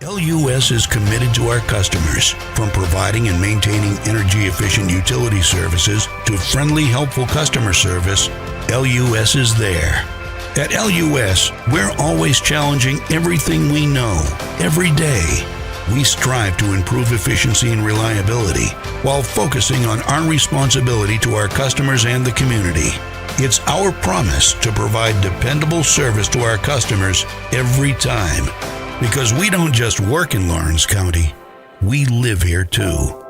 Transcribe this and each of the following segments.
LUS is committed to our customers, from providing and maintaining energy-efficient utility services to friendly, helpful customer service. LUS is there. At LUS, we're always challenging everything we know, every day. We strive to improve efficiency and reliability while focusing on our responsibility to our customers and the community. It's our promise to provide dependable service to our customers every time. Because we don't just work in Lawrence County, we live here too.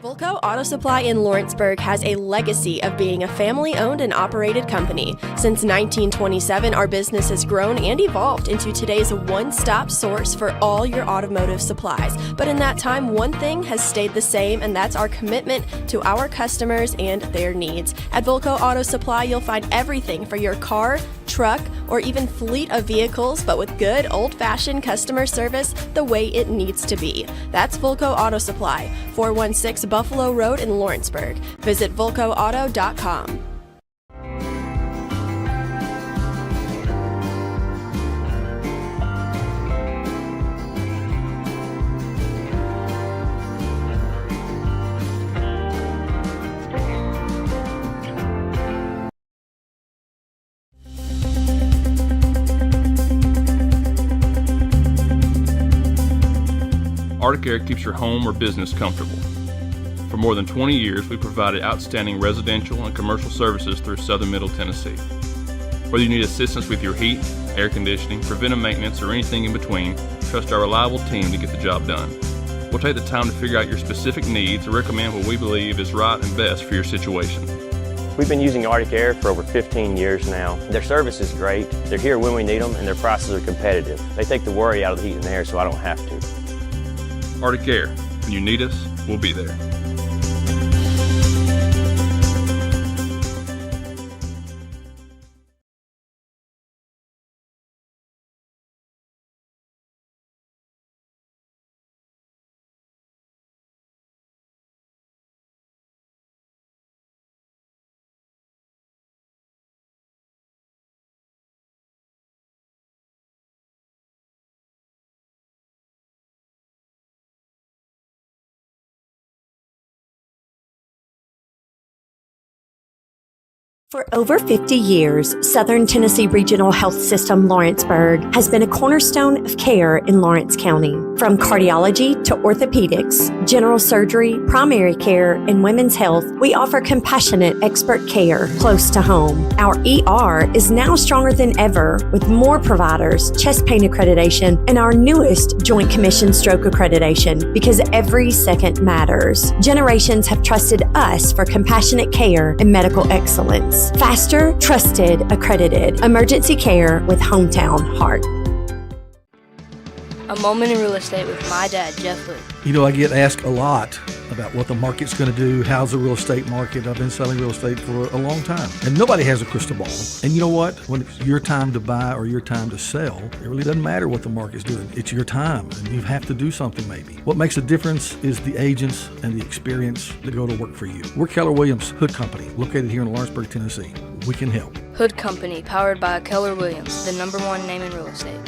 Volco Auto Supply in Lawrenceburg has a legacy of being a family-owned and operated company. Since 1927, our business has grown and evolved into today's one-stop source for all your automotive supplies. But in that time, one thing has stayed the same, and that's our commitment to our customers and their needs. At Volco Auto Supply, you'll find everything for your car, truck, or even fleet of vehicles, but with good old-fashioned customer service the way it needs to be. That's Volco Auto Supply, 416 Buffalo Road in Lawrenceburg. Visit VolcoAuto.com. Arctic Air keeps your home or business comfortable. For more than 20 years, we've provided outstanding residential and commercial services through southern Middle Tennessee. Whether you need assistance with your heat, air conditioning, preventive maintenance, or anything in between, trust our reliable team to get the job done. We'll take the time to figure out your specific needs and recommend what we believe is right and best for your situation. We've been using Arctic Air for over 15 years now. Their service is great, they're here when we need them, and their prices are competitive. They take the worry out of the heat and air so I don't have to. Arctic Air. When you need us, we'll be there. For over 50 years, Southern Tennessee Regional Health System Lawrenceburg has been a cornerstone of care in Lawrence County. From cardiology to orthopedics, general surgery, primary care, and women's health, we offer compassionate expert care close to home. Our ER is now stronger than ever with more providers, chest pain accreditation, and our newest Joint Commission stroke accreditation because every second matters. Generations have trusted us for compassionate care and medical excellence. Faster, trusted, accredited. Emergency care with hometown heart. A moment in real estate with my dad, Jeff Hood. You know, I get asked a lot about what the market's going to do. How's the real estate market? I've been selling real estate for a long time. And nobody has a crystal ball. And you know what? When it's your time to buy or your time to sell, it really doesn't matter what the market's doing. It's your time, and you have to do something maybe. What makes a difference is the agents and the experience that go to work for you. We're Keller Williams Hood Company, located here in Lawrenceburg, Tennessee. We can help. Hood Company, powered by Keller Williams, the #1 name in real estate.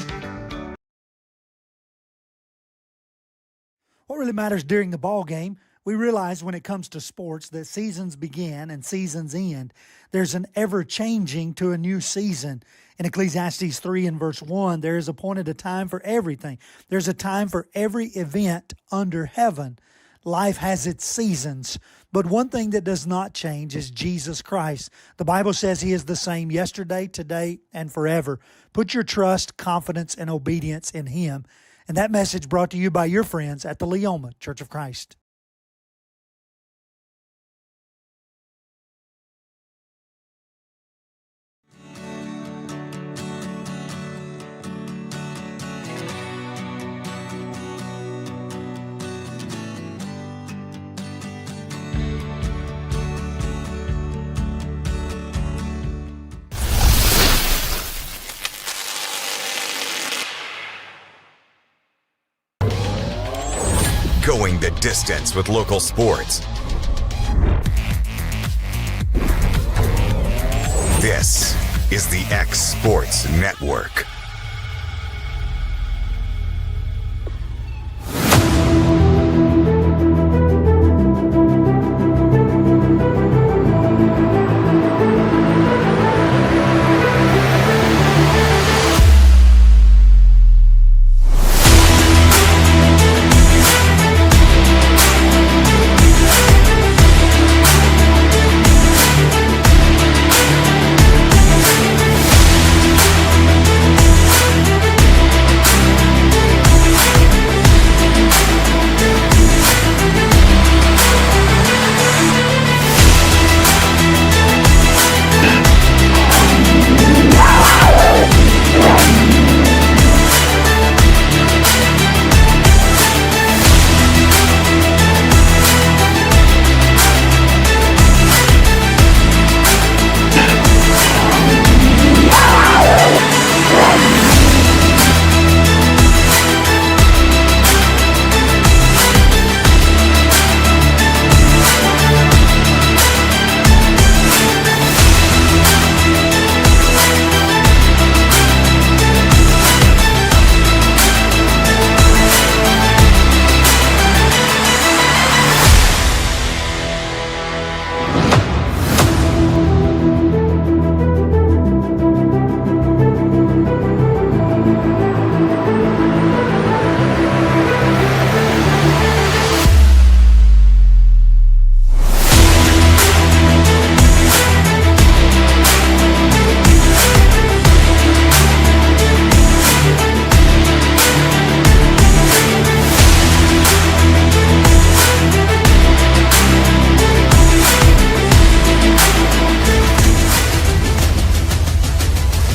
What really matters during the ball game, we realize when it comes to sports that seasons begin and seasons end. There's an ever-changing to a new season. In Ecclesiastes 3 and verse 1, there is appointed a time for everything. There's a time for every event under heaven. Life has its seasons. But one thing that does not change is Jesus Christ. The Bible says He is the same yesterday, today, and forever. Put your trust, confidence, and obedience in Him. And that message brought to you by your friends at the Leoma Church of Christ. going the distance with local sports. This is the X Sports Network.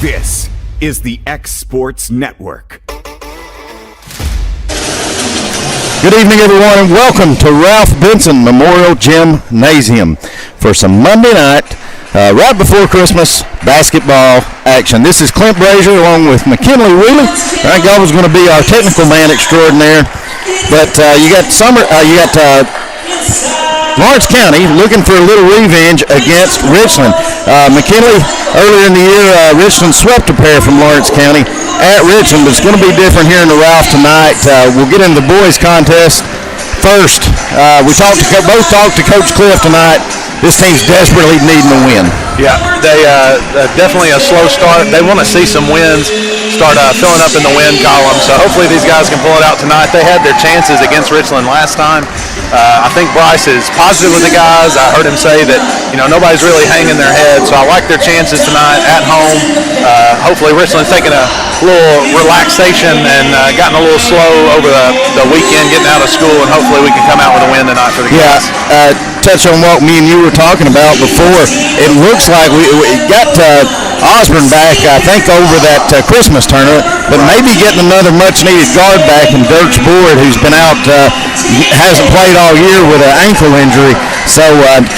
This is the X Sports Network. Good evening, everyone, and welcome to Ralph Benson Memorial Gymnasium for some Monday night, right before Christmas, basketball action. This is Clint Brazier along with McKinley Wheeler. Frank Galva's going to be our technical man extraordinaire. But you got Lawrence County looking for a little revenge against Richland. McKinley, earlier in the year, Richland swept a pair from Lawrence County at Richland, but it's going to be different here in the Ralph tonight. We'll get into the boys contest first. We both talked to Coach Cliff tonight. This team's desperately needing a win. Yeah, they definitely a slow start. They want to see some wins start filling up in the win column. So hopefully these guys can pull it out tonight. They had their chances against Richland last time. I think Bryce is positive with the guys. I heard him say that nobody's really hanging their head. So I like their chances tonight at home. Hopefully Richland's taking a little relaxation and gotten a little slow over the weekend, getting out of school, and hopefully we can come out with a win tonight for the guys. Yeah. Touch on what me and you were talking about before. It looks like we got Osborne back, I think, over that Christmas tournament, but maybe getting another much-needed guard back in Dirks Board, who's been out, hasn't played all year with an ankle injury. So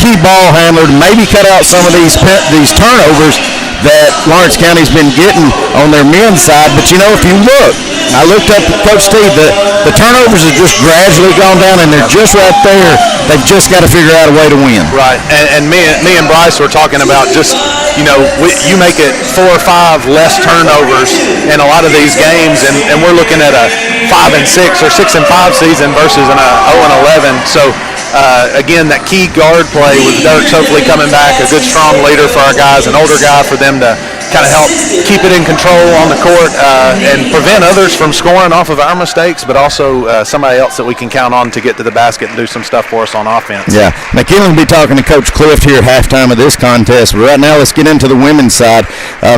key ball handler to maybe cut out some of these turnovers that Lawrence County's been getting on their men's side. But if you look, I looked up at Coach Steve, the turnovers have just gradually gone down, and they're just right there. They've just got to figure out a way to win. Right, and me and Bryce were talking about just, you make it 4 or 5 less turnovers in a lot of these games, and we're looking at a 5-6 or 6-5 season versus an 0-11. So again, that key guard play with Dirks hopefully coming back, a good strong leader for our guys, an older guy for them to kind of help keep it in control on the court and prevent others from scoring off of our mistakes, but also somebody else that we can count on to get to the basket and do some stuff for us on offense. Yeah, McKinley will be talking to Coach Clift here at halftime of this contest. But right now, let's get into the women's side.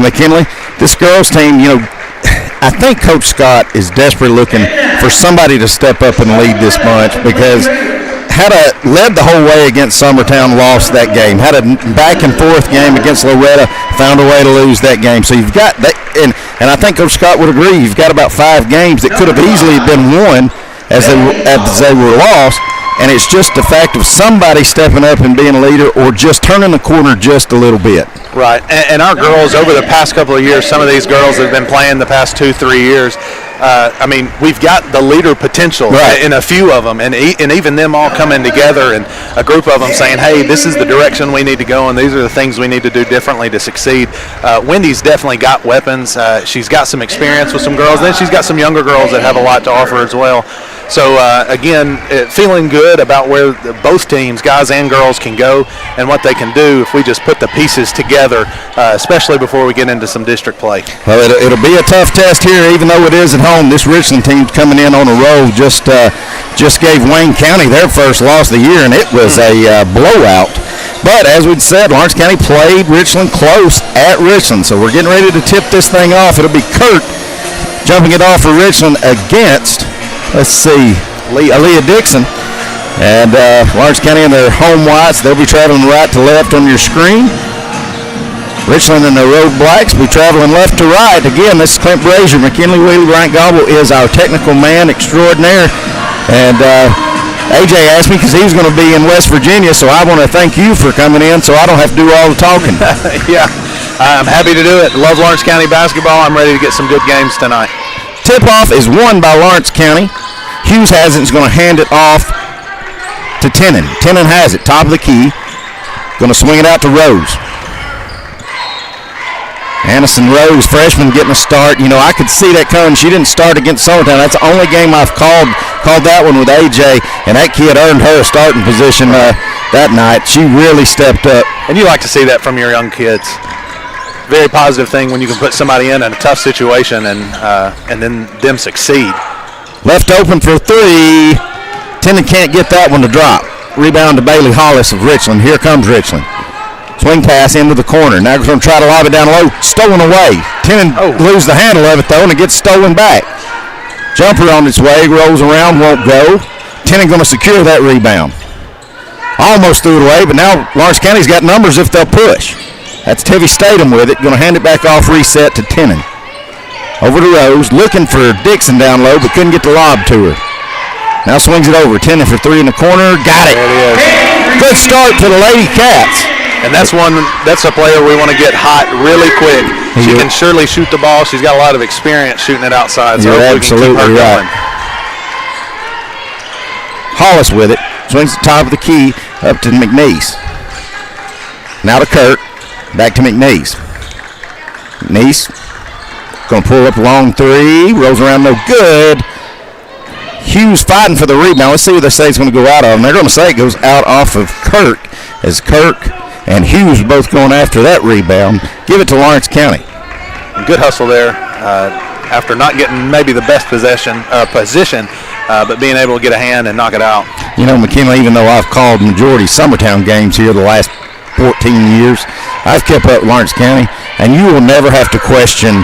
McKinley, this girls team, I think Coach Scott is desperately looking for somebody to step up and lead this bunch, because led the whole way against Summertown, lost that game. Had a back and forth game against Loretta, found a way to lose that game. So you've got that, and I think Coach Scott would agree. You've got about 5 games that could have easily been won as they were lost, and it's just the fact of somebody stepping up and being a leader, or just turning the corner just a little bit. Right, and our girls over the past couple of years, some of these girls have been playing the past 2-3 years. We've got the leader potential in a few of them, and even them all coming together and a group of them saying, hey, this is the direction we need to go, and these are the things we need to do differently to succeed. Wendy's definitely got weapons. She's got some experience with some girls, then she's got some younger girls that have a lot to offer as well. So, again, feeling good about where both teams, guys and girls, can go and what they can do if we just put the pieces together, especially before we get into some district play. Well, it'll be a tough test here, even though it is at home. This Richland team coming in on a roll just gave Wayne County their first loss of the year, and it was a blowout. But as we'd said, Lawrence County played Richland close at Richland, so we're getting ready to tip this thing off. It'll be Kurt jumping it off for Richland against, let's see, Aaliyah Dixon. And Lawrence County in their home whites, they'll be traveling right to left on your screen. Richland and the Road Blacks will be traveling left to right. Again, this is Clint Brazier. McKinley Wheelie Bryant Gobble is our technical man extraordinaire. And AJ asked me because he was going to be in West Virginia, so I want to thank you for coming in so I don't have to do all the talking. Yeah, I'm happy to do it. Love Lawrence County basketball. I'm ready to get some good games tonight. Tip-off is won by Lawrence County. Hughes has it. Is going to hand it off to Tenen. Tenen has it, top of the key. Going to swing it out to Rose. Anderson Rose, freshman, getting a start. You know, I could see that coming. She didn't start against Summertown. That's the only game I've called that one with AJ, and that kid earned her a starting position that night. She really stepped up. And you like to see that from your young kids. Very positive thing when you can put somebody in a tough situation and then them succeed. Left open for three. Tenen can't get that one to drop. Rebound to Bailey Hollis of Richland. Here comes Richland. Swing pass into the corner. Now going to try to lob it down low. Stolen away. Tenen lose the handle of it, though, and it gets stolen back. Jumper on its way. Rolls around. Won't go. Tenen going to secure that rebound. Almost threw it away, but now Lawrence County's got numbers if they'll push. That's Tevye Statham with it. Going to hand it back off reset to Tenen. Over to Rose. Looking for Dixon down low, but couldn't get the lob to her. Now swings it over. Tenen for three in the corner. Got it. There it is. Good start to the Lady Cats. And that's a player we want to get hot really quick. She can surely shoot the ball. She's got a lot of experience shooting it outside. So you're absolutely right. Hollis with it. Swings the top of the key up to McNeese. Now to Kurt. Back to McNeese. McNeese going to pull up a long three. Rolls around, no good. Hughes fighting for the rebound. Let's see what they say it's going to go out of. And they're going to say it goes out off of Kirk, as Kirk and Hughes are both going after that rebound. Give it to Lawrence County. Good hustle there after not getting maybe the best position, but being able to get a hand and knock it out. You know, McKinley, even though I've called majority Summertown games here the last 14 years, I've kept up with Lawrence County, and you will never have to question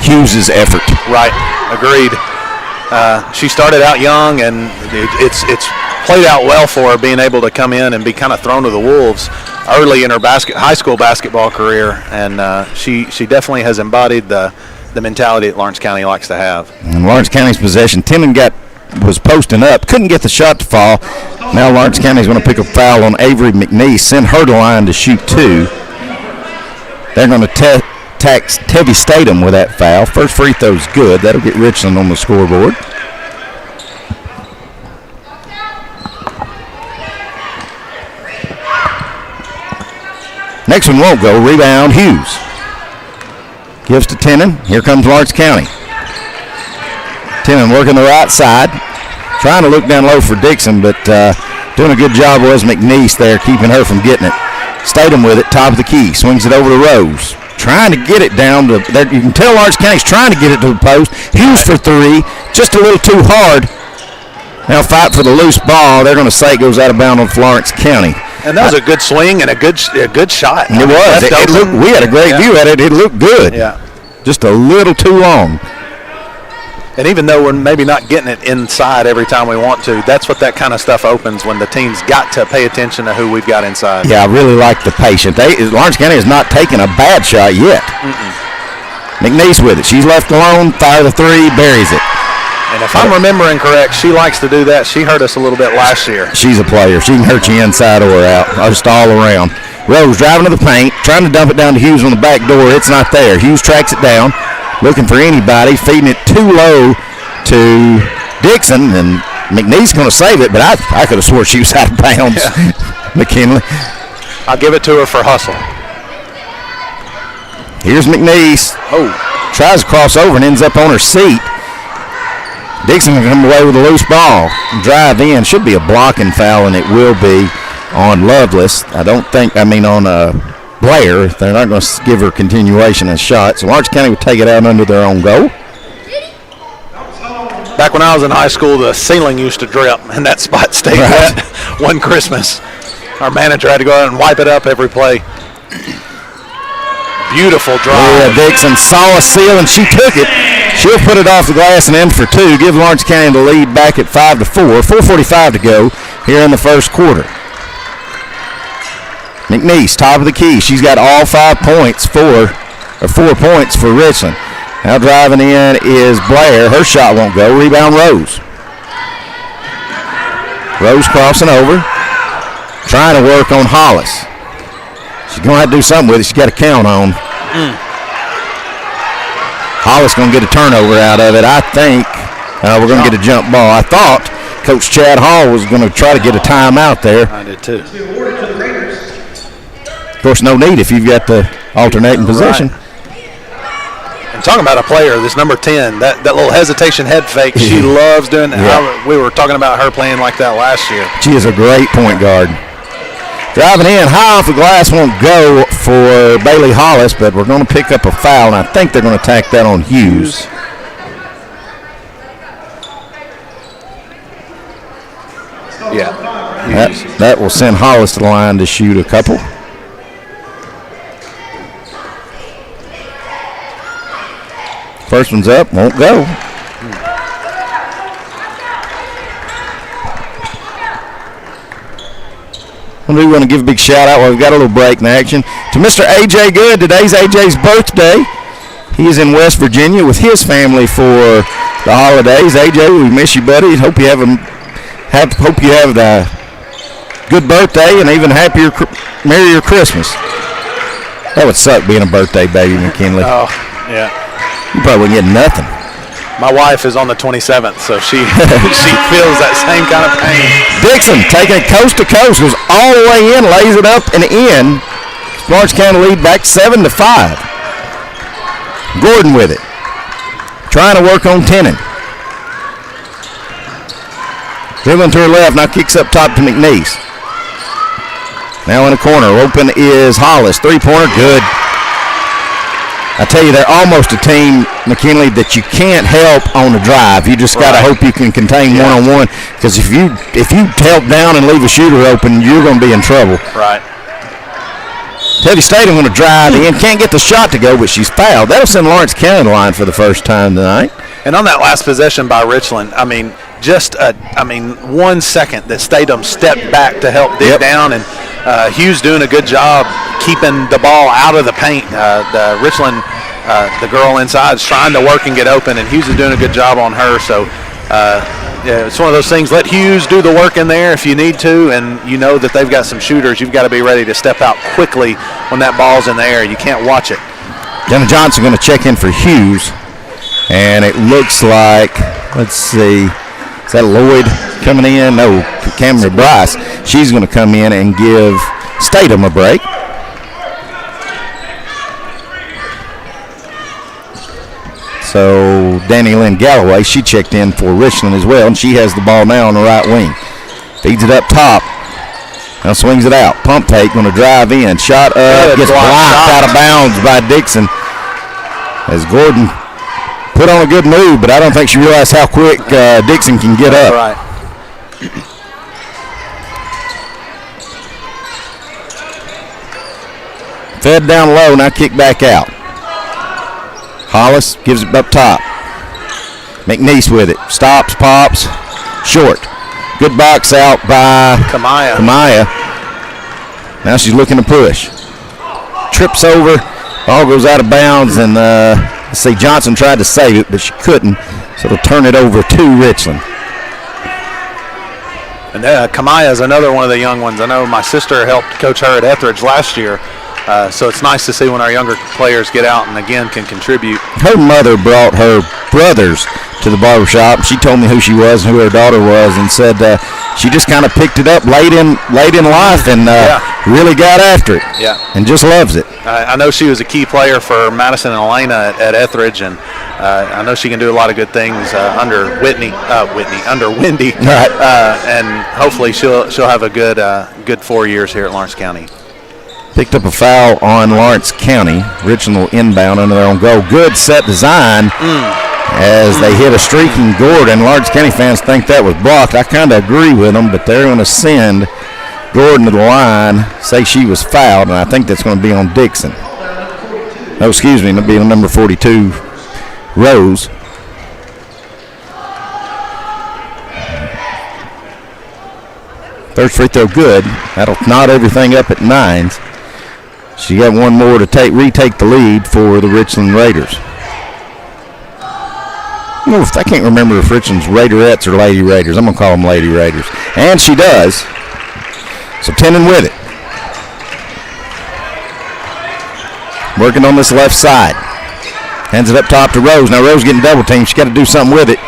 Hughes' effort. Right, agreed. She started out young, and it's played out well for her, being able to come in and be kind of thrown to the wolves early in her high school basketball career, and she definitely has embodied the mentality that Lawrence County likes to have. And Lawrence County's possession, Tenen was posting up, couldn't get the shot to fall. Now Lawrence County's going to pick a foul on Avery McNeese, send her to line to shoot two. They're going to tax Tevye Statham with that foul. First free throw's good. That'll get Richland on the scoreboard. Next one won't go. Rebound, Hughes. Gives to Tenen. Here comes Lawrence County. Tenen working the right side. Trying to look down low for Dixon, but doing a good job was McNeese there, keeping her from getting it. Statham with it, top of the key. Swings it over to Rose. Trying to get it down to there. You can tell Lawrence County's trying to get it to the post. Hughes for three. Just a little too hard. Now fight for the loose ball. They're going to say it goes out of bounds on Florence County. And that was a good swing and a good shot. It was. It looked, we had a great view at it. It looked good. Yeah. Just a little too long. And even though we're maybe not getting it inside every time we want to, that's what that kind of stuff opens when the team's got to pay attention to who we've got inside. Yeah, I really like the patience. Lawrence County has not taken a bad shot yet. McNeese with it. She's left alone. Fire the three. Buries it. And if I'm remembering correct, she likes to do that. She hurt us a little bit last year. She's a player. She can hurt you inside or out, just all around. Rose driving to the paint, trying to dump it down to Hughes on the back door. It's not there. Hughes tracks it down, looking for anybody, feeding it too low to Dixon, and McNeese going to save it, but I could have swore she was out of bounds. Yeah. McKinley. I'll give it to her for hustle. Here's McNeese. Oh, tries to cross over and ends up on her seat. Dixon can come away with a loose ball. Drive in. Should be a blocking foul, and it will be on Lovelace. On Blair. They're not going to give her continuation of shots. So Lawrence County would take it out under their own goal. Back when I was in high school, the ceiling used to drip, and that spot stayed wet one Christmas. Our manager had to go out and wipe it up every play. Beautiful drive. Yeah, Dixon saw a seal, and she took it. She'll put it off the glass and in for two. Give Lawrence County the lead back at 5-4. 4:45 to go here in the first quarter. McNeese, top of the key. She's got all 4 points for Richland. Now driving in is Blair. Her shot won't go. Rebound Rose. Rose crossing over. Trying to work on Hollis. She's going to have to do something with it. She's got to count on. Hollis going to get a turnover out of it. I think we're going to get a jump ball. I thought Coach Chad Hall was going to try to get a timeout there. I did too. Of course, no need if you've got the alternating position. Right. And talking about a player, this number 10, that little hesitation head fake, she loves doing that. Yeah. We were talking about her playing like that last year. She is a great point guard. Driving in, high off the glass, won't go for Bailey Hollis, but we're going to pick up a foul, and I think they're going to tack that on Hughes. Yeah. That will send Hollis to the line to shoot a couple. First one's up, won't go. We want to give a big shout out while we've got a little break in action to Mr. A.J. Good. Today's A.J.'s birthday. He is in West Virginia with his family for the holidays. A.J., we miss you, buddy. Hope you have the good birthday and even merrier Christmas. That would suck being a birthday baby, McKinley. Oh, yeah. You probably wouldn't get nothing. My wife is on the 27th, so she feels that same kind of pain. Dixon taking it coast to coast, goes all the way in, lays it up and in. Lawrence County lead back 7-5. Gordon with it, trying to work on Tennant. Dribbling to her left, now kicks up top to McNeese. Now in the corner, open is Hollis. Three-pointer, good. I tell you, they're almost a team, McKinley, that you can't help on the drive. You just got to hope you can contain one-on-one, because if you help down and leave a shooter open, you're going to be in trouble. Right. Teddy Statham going to drive in, can't get the shot to go, but she's fouled. That'll send Lawrence County to the line for the first time tonight. And on that last possession by Richland, 1 second that Statham stepped back to help dig down, and Hughes doing a good job keeping the ball out of the paint. Richland, the girl inside, is trying to work and get open, and Hughes is doing a good job on her. So, it's one of those things. Let Hughes do the work in there if you need to, and you know that they've got some shooters. You've got to be ready to step out quickly when that ball's in the air. You can't watch it. Jenna Johnson going to check in for Hughes, and it looks like, let's see, is that Lloyd coming in? No, Cameron Bryce. She's going to come in and give Statham a break. So Danny Lynn Galloway, she checked in for Richland as well, and she has the ball now on the right wing. Feeds it up top. Now swings it out. Pump fake, going to drive in. Shot up, gets blocked out of bounds by Dixon. As Gordon put on a good move, but I don't think she realized how quick Dixon can get up. Right. Fed down low, now kick back out. Hollis gives it up top. McNeese with it. Stops, pops, short. Good box out by Kamaya. Now she's looking to push. Trips over. Ball goes out of bounds, and let's see, Johnson tried to save it, but she couldn't. So it'll turn it over to Richland. And Kamaya is another one of the young ones. I know my sister helped coach her at Etheridge last year. So it's nice to see when our younger players get out and, again, can contribute. Her mother brought her brothers to the barbershop. She told me who she was and who her daughter was, and said she just kind of picked it up late in life and really got after it. Yeah. And just loves it. I know she was a key player for Madison and Elena at Etheridge, and I know she can do a lot of good things under Wendy. Right. And hopefully she'll have a good 4 years here at Lawrence County. Picked up a foul on Lawrence County. Richland will inbound under their own goal. Good set design as they hit a streaking Gordon. Lawrence County fans think that was blocked. I kind of agree with them, but they're going to send Gordon to the line, say she was fouled, and I think that's going to be on Dixon. Oh, excuse me, it'll be on number 42, Rose. First free throw good. That'll knot everything up at 9s. She got one more to retake the lead for the Richland Raiders. I can't remember if Richland's Raiderettes or Lady Raiders. I'm going to call them Lady Raiders. And she does. So Tenen with it. Working on this left side. Hands it up top to Rose. Now Rose getting double teamed. She's got to do something with it.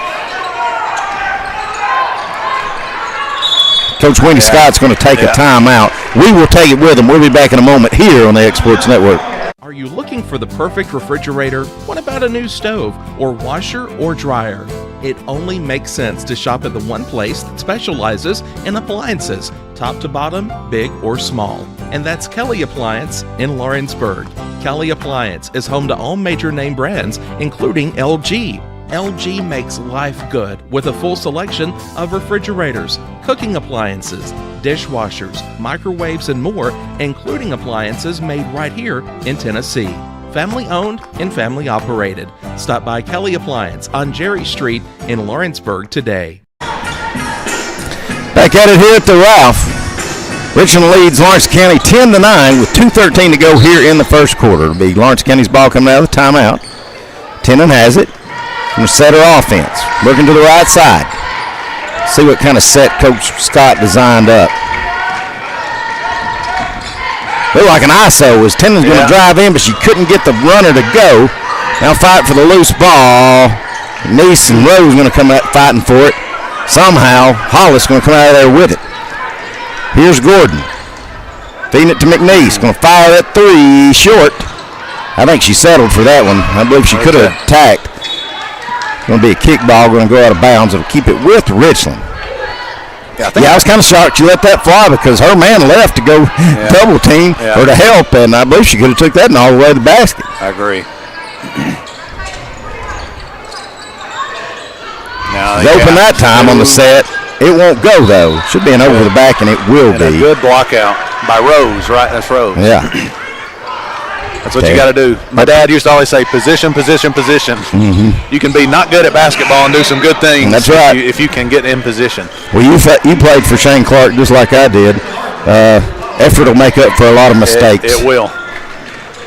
Coach Wendy Scott's going to take a timeout. We will take it with him. We'll be back in a moment here on the X Sports Network. Are you looking for the perfect refrigerator? What about a new stove or washer or dryer? It only makes sense to shop at the one place that specializes in appliances, top to bottom, big or small. And that's Kelly Appliance in Lawrenceburg. Kelly Appliance is home to all major name brands, including LG. LG makes life good with a full selection of refrigerators, cooking appliances, dishwashers, microwaves, and more, including appliances made right here in Tennessee. Family owned and family operated. Stop by Kelly Appliance on Jerry Street in Lawrenceburg today. Back at it here at the Ralph. Richland leads Lawrence County 10-9 with 2:13 to go here in the first quarter. It'll be Lawrence County's ball coming out of the timeout. Tenen has it. Going to set her offense. Working to the right side. See what kind of set Coach Scott designed up. Looked like an ISO as Tenen's going to drive in, but she couldn't get the runner to go. Now fight for the loose ball. Niece and Rose going to come out fighting for it. Somehow, Hollis going to come out of there with it. Here's Gordon. Feeding it to McNeese. Going to fire that three short. I think she settled for that one. I believe she could have attacked. Going to be a kick ball, going to go out of bounds. It'll keep it with Richland. I was kind of shocked she let that fly because her man left to go double team or to help, and I believe she could have took that and all the way to the basket. I agree. Open that time on the set. It won't go, though. Should be an over the back, and it will be. A good block out by Rose, right? That's Rose. Yeah. That's what you got to do. My dad used to always say, position, position, position. Mm-hmm. You can be not good at basketball and do some good things. That's right. If you can get in position. Well, you played for Shane Clark just like I did. Effort will make up for a lot of mistakes. It will.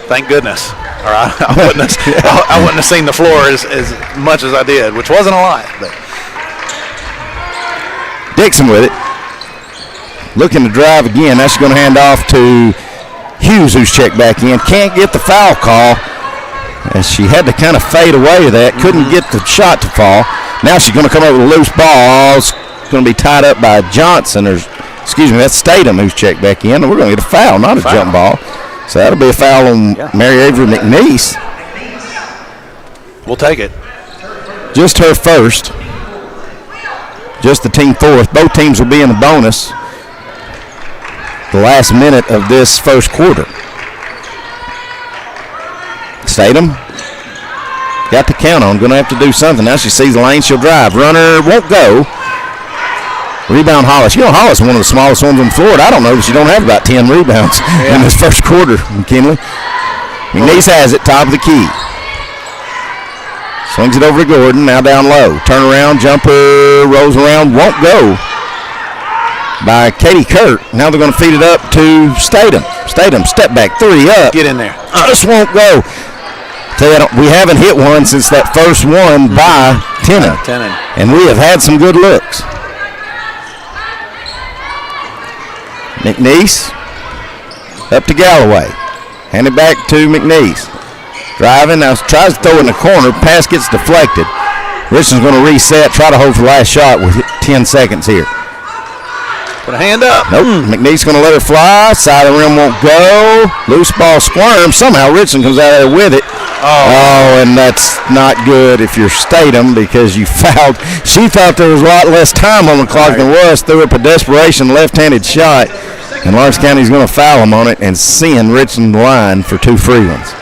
Thank goodness. Or I wouldn't have seen the floor as much as I did, which wasn't a lot. But. Dixon with it. Looking to drive again. Now she's going to hand off to Hughes, who's checked back in. Can't get the foul call. And she had to kind of fade away to that. Couldn't get the shot to fall. Now she's going to come up with a loose ball. It's going to be tied up by Johnson. That's Statham who's checked back in. And we're going to get a foul, not a jump ball. So that'll be a foul on Mary Avery McNeese. We'll take it. Just her first. Just the team fourth. Both teams will be in the bonus. The last minute of this first quarter. Statham got the count on. Going to have to do something. Now she sees the lane. She'll drive. Runner won't go. Rebound Hollis. You know, Hollis is one of the smallest ones in Florida. I don't know that she don't have about 10 rebounds in this first quarter, McKinley. McNeese has it, top of the key. Swings it over to Gordon, now down low. Turn around, jumper, rolls around, won't go. By Katie Kurt. Now they're going to feed it up to Statham. Statham, step back, three up. Get in there. Just won't go. We haven't hit one since that first one by Tenen. Tenen. And we have had some good looks. McNeese up to Galloway. Hand it back to McNeese. Driving, now tries to throw it in the corner. Pass gets deflected. Richland's going to reset, try to hold for the last shot with 10 seconds here. Put a hand up. Nope. McNeese going to let her fly. Side of the rim won't go. Loose ball squirms. Somehow Richland comes out of there with it. Oh, and that's not good if you're Statham because you fouled. She thought there was a lot less time on the clock than was. Threw up a desperation left-handed shot. And Lawrence County's going to foul him on it and send Richland line for 2 free ones.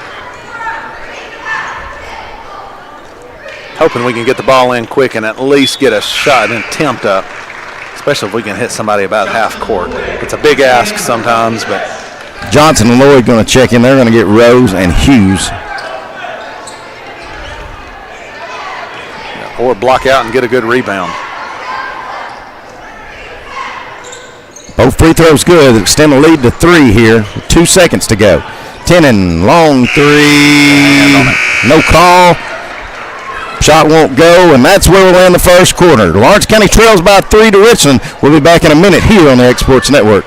Hoping we can get the ball in quick and at least get a shot and attempt up, especially if we can hit somebody about half court. It's a big ask sometimes, but Johnson and Lloyd going to check in. They're going to get Rose and Hughes. Or block out and get a good rebound. Both free throws good. Extend the lead to 3 here. 2 seconds to go. Tenen, long 3. No call. Shot won't go, and that's where we'll end the first quarter. Lawrence County trails by 3 to Richland. We'll be back in a minute here on the X Sports Network.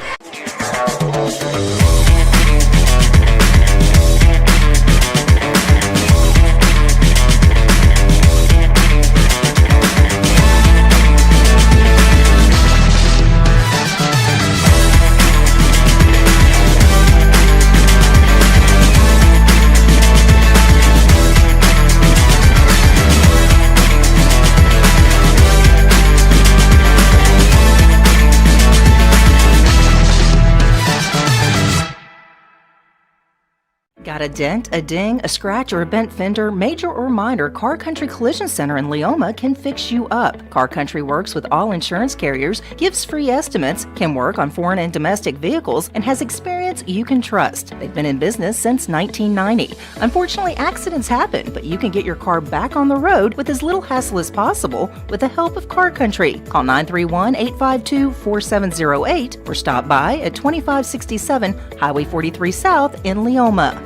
Got a dent, a ding, a scratch, or a bent fender? Major or minor, Car Country Collision Center in Leoma can fix you up. Car Country works with all insurance carriers, gives free estimates, can work on foreign and domestic vehicles, and has experience you can trust. They've been in business since 1990. Unfortunately, accidents happen, but you can get your car back on the road with as little hassle as possible with the help of Car Country. Call 931-852-4708 or stop by at 2567 Highway 43 South in Leoma.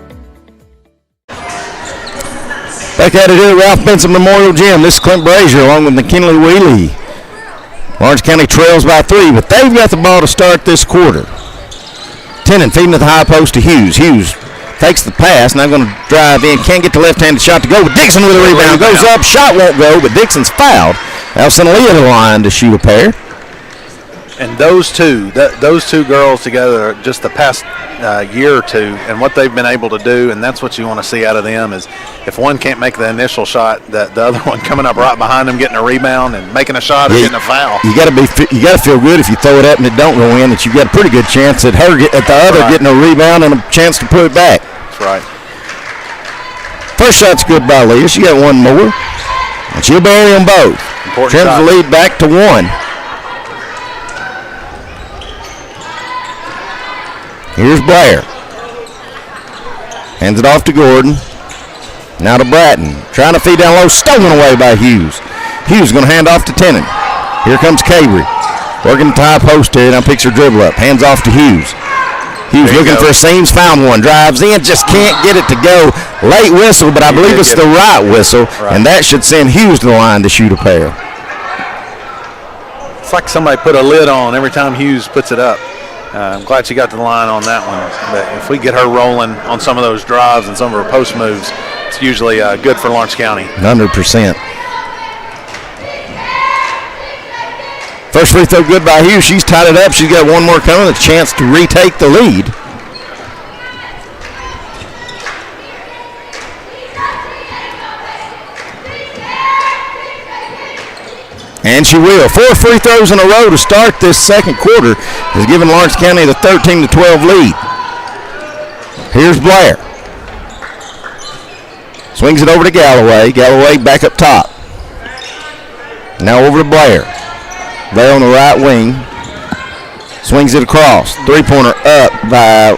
Back at it here at Ralph Benson Memorial Gym. This is Clint Brazier along with McKinley Wheelie. Lawrence County trails by 3, but they've got the ball to start this quarter. Tenen feeding to the high post to Hughes. Hughes takes the pass, now going to drive in. Can't get the left-handed shot to go, but Dixon with a rebound. Goes up, shot won't go, but Dixon's fouled. Now send Leah to the line to shoot a pair. And those two girls together just the past year or two and what they've been able to do, and that's what you want to see out of them is if one can't make the initial shot, that the other one coming up right behind them, getting a rebound and making a shot or getting a foul. You got to feel good if you throw it up and it don't go in, that you got a pretty good chance at the other getting a rebound and a chance to put it back. That's right. First shot's good by Leah. She got one more, and she'll bury them both. Trims the lead back to 1. Here's Blair. Hands it off to Gordon. Now to Bratton. Trying to feed down low. Stolen away by Hughes. Hughes going to hand off to Tenen. Here comes Cabry. Working the tie post here. Now picks her dribble up. Hands off to Hughes. Hughes looking for seams. Found one. Drives in. Just can't get it to go. Late whistle, but I believe it's the right whistle. And that should send Hughes to the line to shoot a pair. It's like somebody put a lid on every time Hughes puts it up. I'm glad she got to the line on that one. But if we get her rolling on some of those drives and some of her post moves, it's usually good for Lawrence County. 100%. First free throw good by Hughes. She's tied it up. She's got one more coming. A chance to retake the lead. And she will. 4 free throws in a row to start this second quarter has given Lawrence County the 13-12 lead. Here's Blair. Swings it over to Galloway. Galloway back up top. Now over to Blair. Blair on the right wing. Swings it across. Three-pointer up by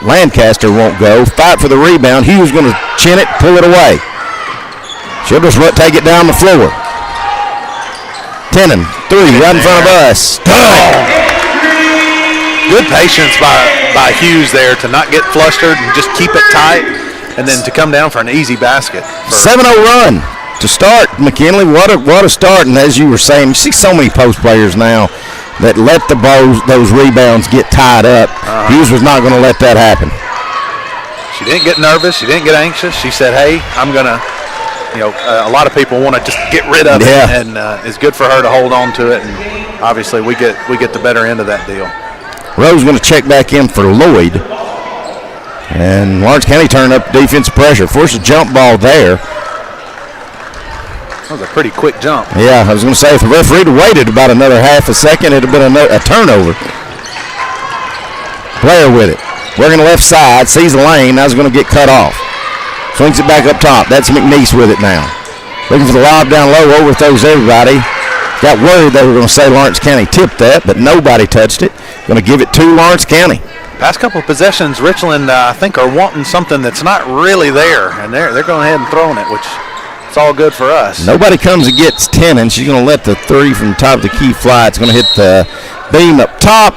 Lancaster won't go. Fight for the rebound. Hughes going to chin it, pull it away. She'll just take it down the floor. Tenen, 3, right in front of us. Good patience by Hughes there to not get flustered and just keep it tight, and then to come down for an easy basket. 7-0 run to start, McKinley. What a start. And as you were saying, you see so many post players now that let those rebounds get tied up. Hughes was not going to let that happen. She didn't get nervous. She didn't get anxious. She said, hey, I'm going to, a lot of people want to just get rid of it, and it's good for her to hold on to it, and obviously we get the better end of that deal. Rose going to check back in for Lloyd, and Lawrence County turned up defensive pressure. Forced a jump ball there. That was a pretty quick jump. Yeah, I was going to say, if the referee had waited about another half a second, it would have been a turnover. Blair with it. Working the left side, sees the lane, now he's going to get cut off. Swings it back up top. That's McNeese with it now. Looking for the lob down low, overthrows everybody. Got worried they were going to say Lawrence County tipped that, but nobody touched it. Going to give it to Lawrence County. Past couple of possessions, Richland, I think, are wanting something that's not really there, and they're going ahead and throwing it, which it's all good for us. Nobody comes and gets 10, and she's going to let the three from the top of the key fly. It's going to hit the beam up top.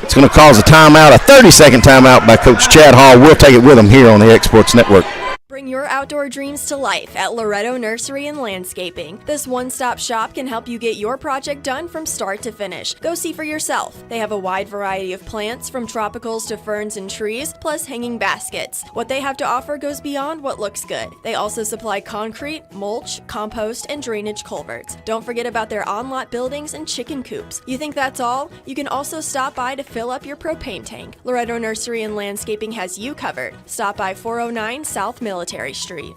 It's going to cause a timeout, a 30-second timeout by Coach Chad Hall. We'll take it with him here on the X Sports Network. Bring your outdoor dreams to life at Loretto Nursery and Landscaping. This one-stop shop can help you get your project done from start to finish. Go see for yourself. They have a wide variety of plants, from tropicals to ferns and trees, plus hanging baskets. What they have to offer goes beyond what looks good. They also supply concrete, mulch, compost, and drainage culverts. Don't forget about their on-lot buildings and chicken coops. You think that's all? You can also stop by to fill up your propane tank. Loretto Nursery and Landscaping has you covered. Stop by 409 South Military Street.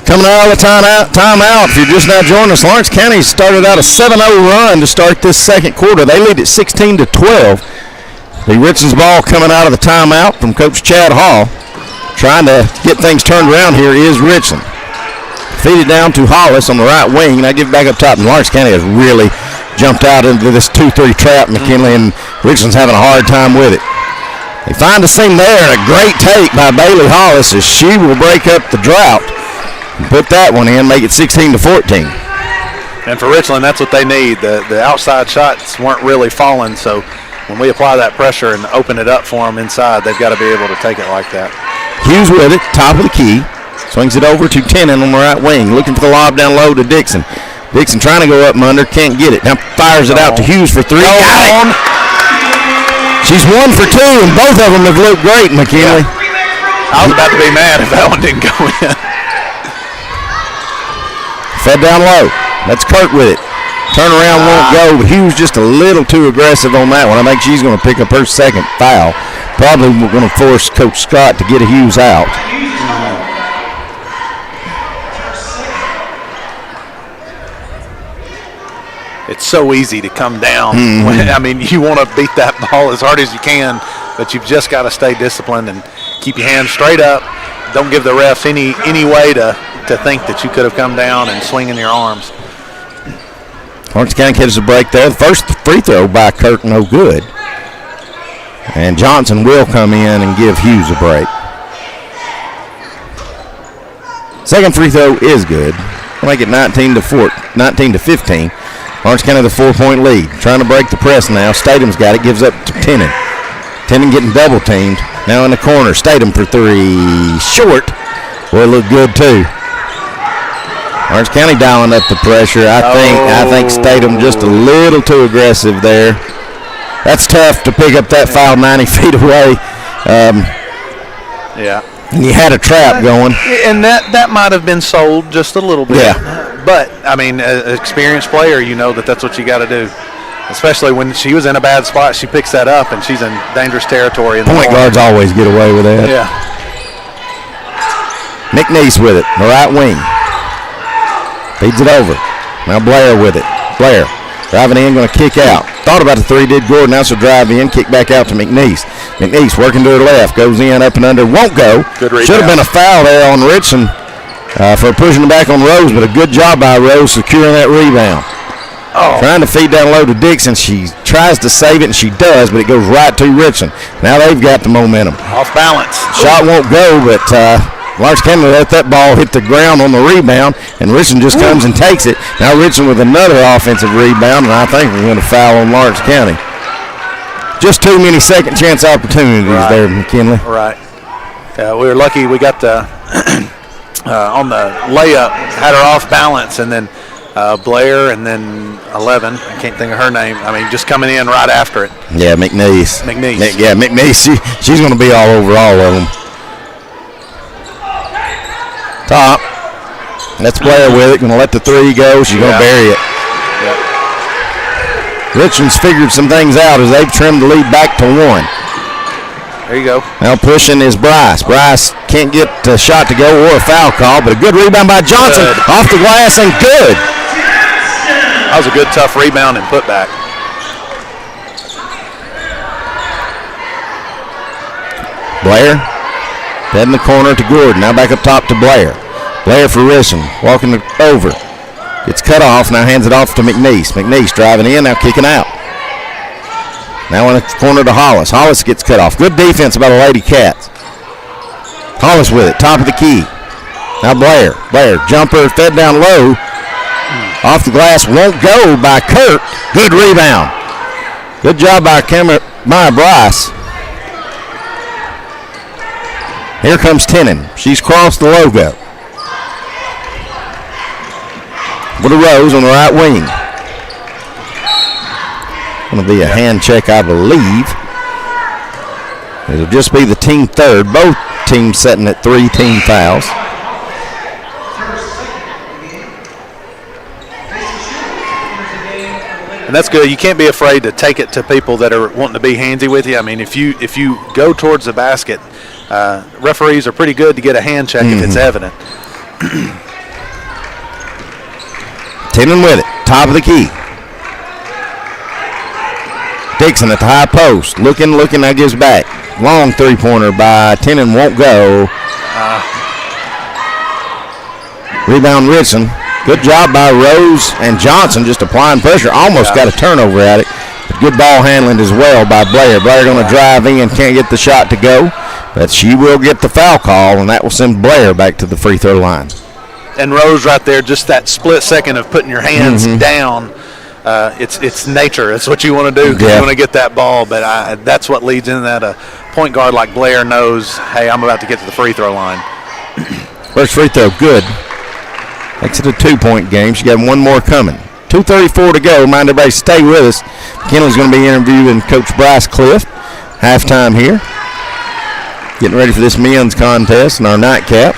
Coming out of the timeout, if you're just now joining us, Lawrence County started out a 7-0 run to start this second quarter. They lead at 16-12. The Richlands ball coming out of the timeout from Coach Chad Hall. Trying to get things turned around here is Richland. Feed it down to Hollis on the right wing. Now give it back up top, and Lawrence County has really jumped out into this 2-3 trap, McKinley, and Richland's having a hard time with it. They find the seam there, and a great take by Bailey Hollis as she will break up the drought and put that one in, make it 16-14. And for Richland, that's what they need. The outside shots weren't really falling, so when we apply that pressure and open it up for them inside, they've got to be able to take it like that. Hughes with it, top of the key, swings it over to Tennant on the right wing, looking for the lob down low to Dixon. Dixon trying to go up and under, can't get it. Now fires it out to Hughes for three. Got it! She's 1 for 2, and both of them have looked great, McKinley. Yeah. I was about to be mad if that one didn't go in. Fed down low. That's Kurt with it. Turnaround won't go, but Hughes just a little too aggressive on that one. I think she's going to pick up her second foul. Probably going to force Coach Scott to get a Hughes out. It's so easy to come down. I mean, you want to beat that ball as hard as you can, but you've just got to stay disciplined and keep your hands straight up. Don't give the refs any way to think that you could have come down and swinging your arms. Lawrence County gives a break there. The first free throw by Kurt, no good. And Johnson will come in and give Hughes a break. Second free throw is good. We'll make it 19-15. Lawrence County the 4-point lead. Trying to break the press now. Stathem's got it. Gives up to Tennant. Tennant getting double teamed. Now in the corner. Statham for three. Short. Boy, look good too. Lawrence County dialing up the pressure. I think Statham just a little too aggressive there. That's tough to pick up that foul 90 feet away. Yeah. And you had a trap going. And that might have been sold just a little bit. Yeah. But, I mean, an experienced player, you know that's what you got to do. Especially when she was in a bad spot, she picks that up, and she's in dangerous territory. Point guards always get away with that. Yeah. McNeese with it, the right wing. Feeds it over. Now Blair with it. Blair driving in, going to kick out. Thought about the three, did Gordon. Now she'll drive in, kick back out to McNeese. McNeese working to her left, goes in, up and under, won't go. Good rebound. Should have been a foul there on Richland for pushing it back on Rose, but a good job by Rose securing that rebound. Trying to feed down low to Dixon. She tries to save it, and she does, but it goes right to Richland. Now they've got the momentum. Off balance. Shot won't go, but Lawrence County let that ball hit the ground on the rebound, and Richland just comes and takes it. Now Richland with another offensive rebound, and I think we're going to foul on Lawrence County. Just too many second chance opportunities there, McKinley. Right. We were lucky we got the on the layup, had her off balance, and then Blair, and then 11. I can't think of her name. I mean, just coming in right after it. Yeah, McNeese. McNeese. She's going to be all over all of them. Top. That's Blair with it. Going to let the three go. She's going to bury it. Yep. Richland's figured some things out as they've trimmed the lead back to 1. There you go. Now pushing is Bryce. Bryce can't get a shot to go or a foul call, but a good rebound by Johnson. Good. Off the glass and good. That was a good, tough rebound and putback. Blair, dead in the corner to Gordon. Now back up top to Blair. Blair for Richland, walking it over. Gets cut off, now hands it off to McNeese. McNeese driving in, now kicking out. Now in the corner to Hollis. Hollis gets cut off. Good defense by the Lady Cats. Hollis with it, top of the key. Now Blair. Blair, jumper, fed down low. Off the glass, won't go by Kirk. Good rebound. Good job by Bryce. Here comes Tenen. She's crossed the logo. With a Rose on the right wing. Going to be a hand check, I believe. It'll just be the team third. Both teams setting at 3 team fouls. And that's good. You can't be afraid to take it to people that are wanting to be handsy with you. I mean, if you go towards the basket, referees are pretty good to get a hand check if it's evident. Tenen with it, top of the key. Dixon at the high post, looking, now gives back. Long three-pointer by Tenen, won't go. Rebound Richland. Good job by Rose and Johnson, just applying pressure. Almost got a turnover at it. But good ball handling as well by Blair. Blair going to drive in, can't get the shot to go. But she will get the foul call, and that will send Blair back to the free throw line. And Rose right there, just that split second of putting your hands down. It's nature. It's what you want to do because you want to get that ball. But that's what leads into that. A point guard like Blair knows, hey, I'm about to get to the free throw line. First free throw, good. Makes it a 2-point game. She got one more coming. 2:34 to go. Remind everybody, stay with us. McKinley's going to be interviewing Coach Bryce Cliff. Halftime here. Getting ready for this men's contest in our nightcap.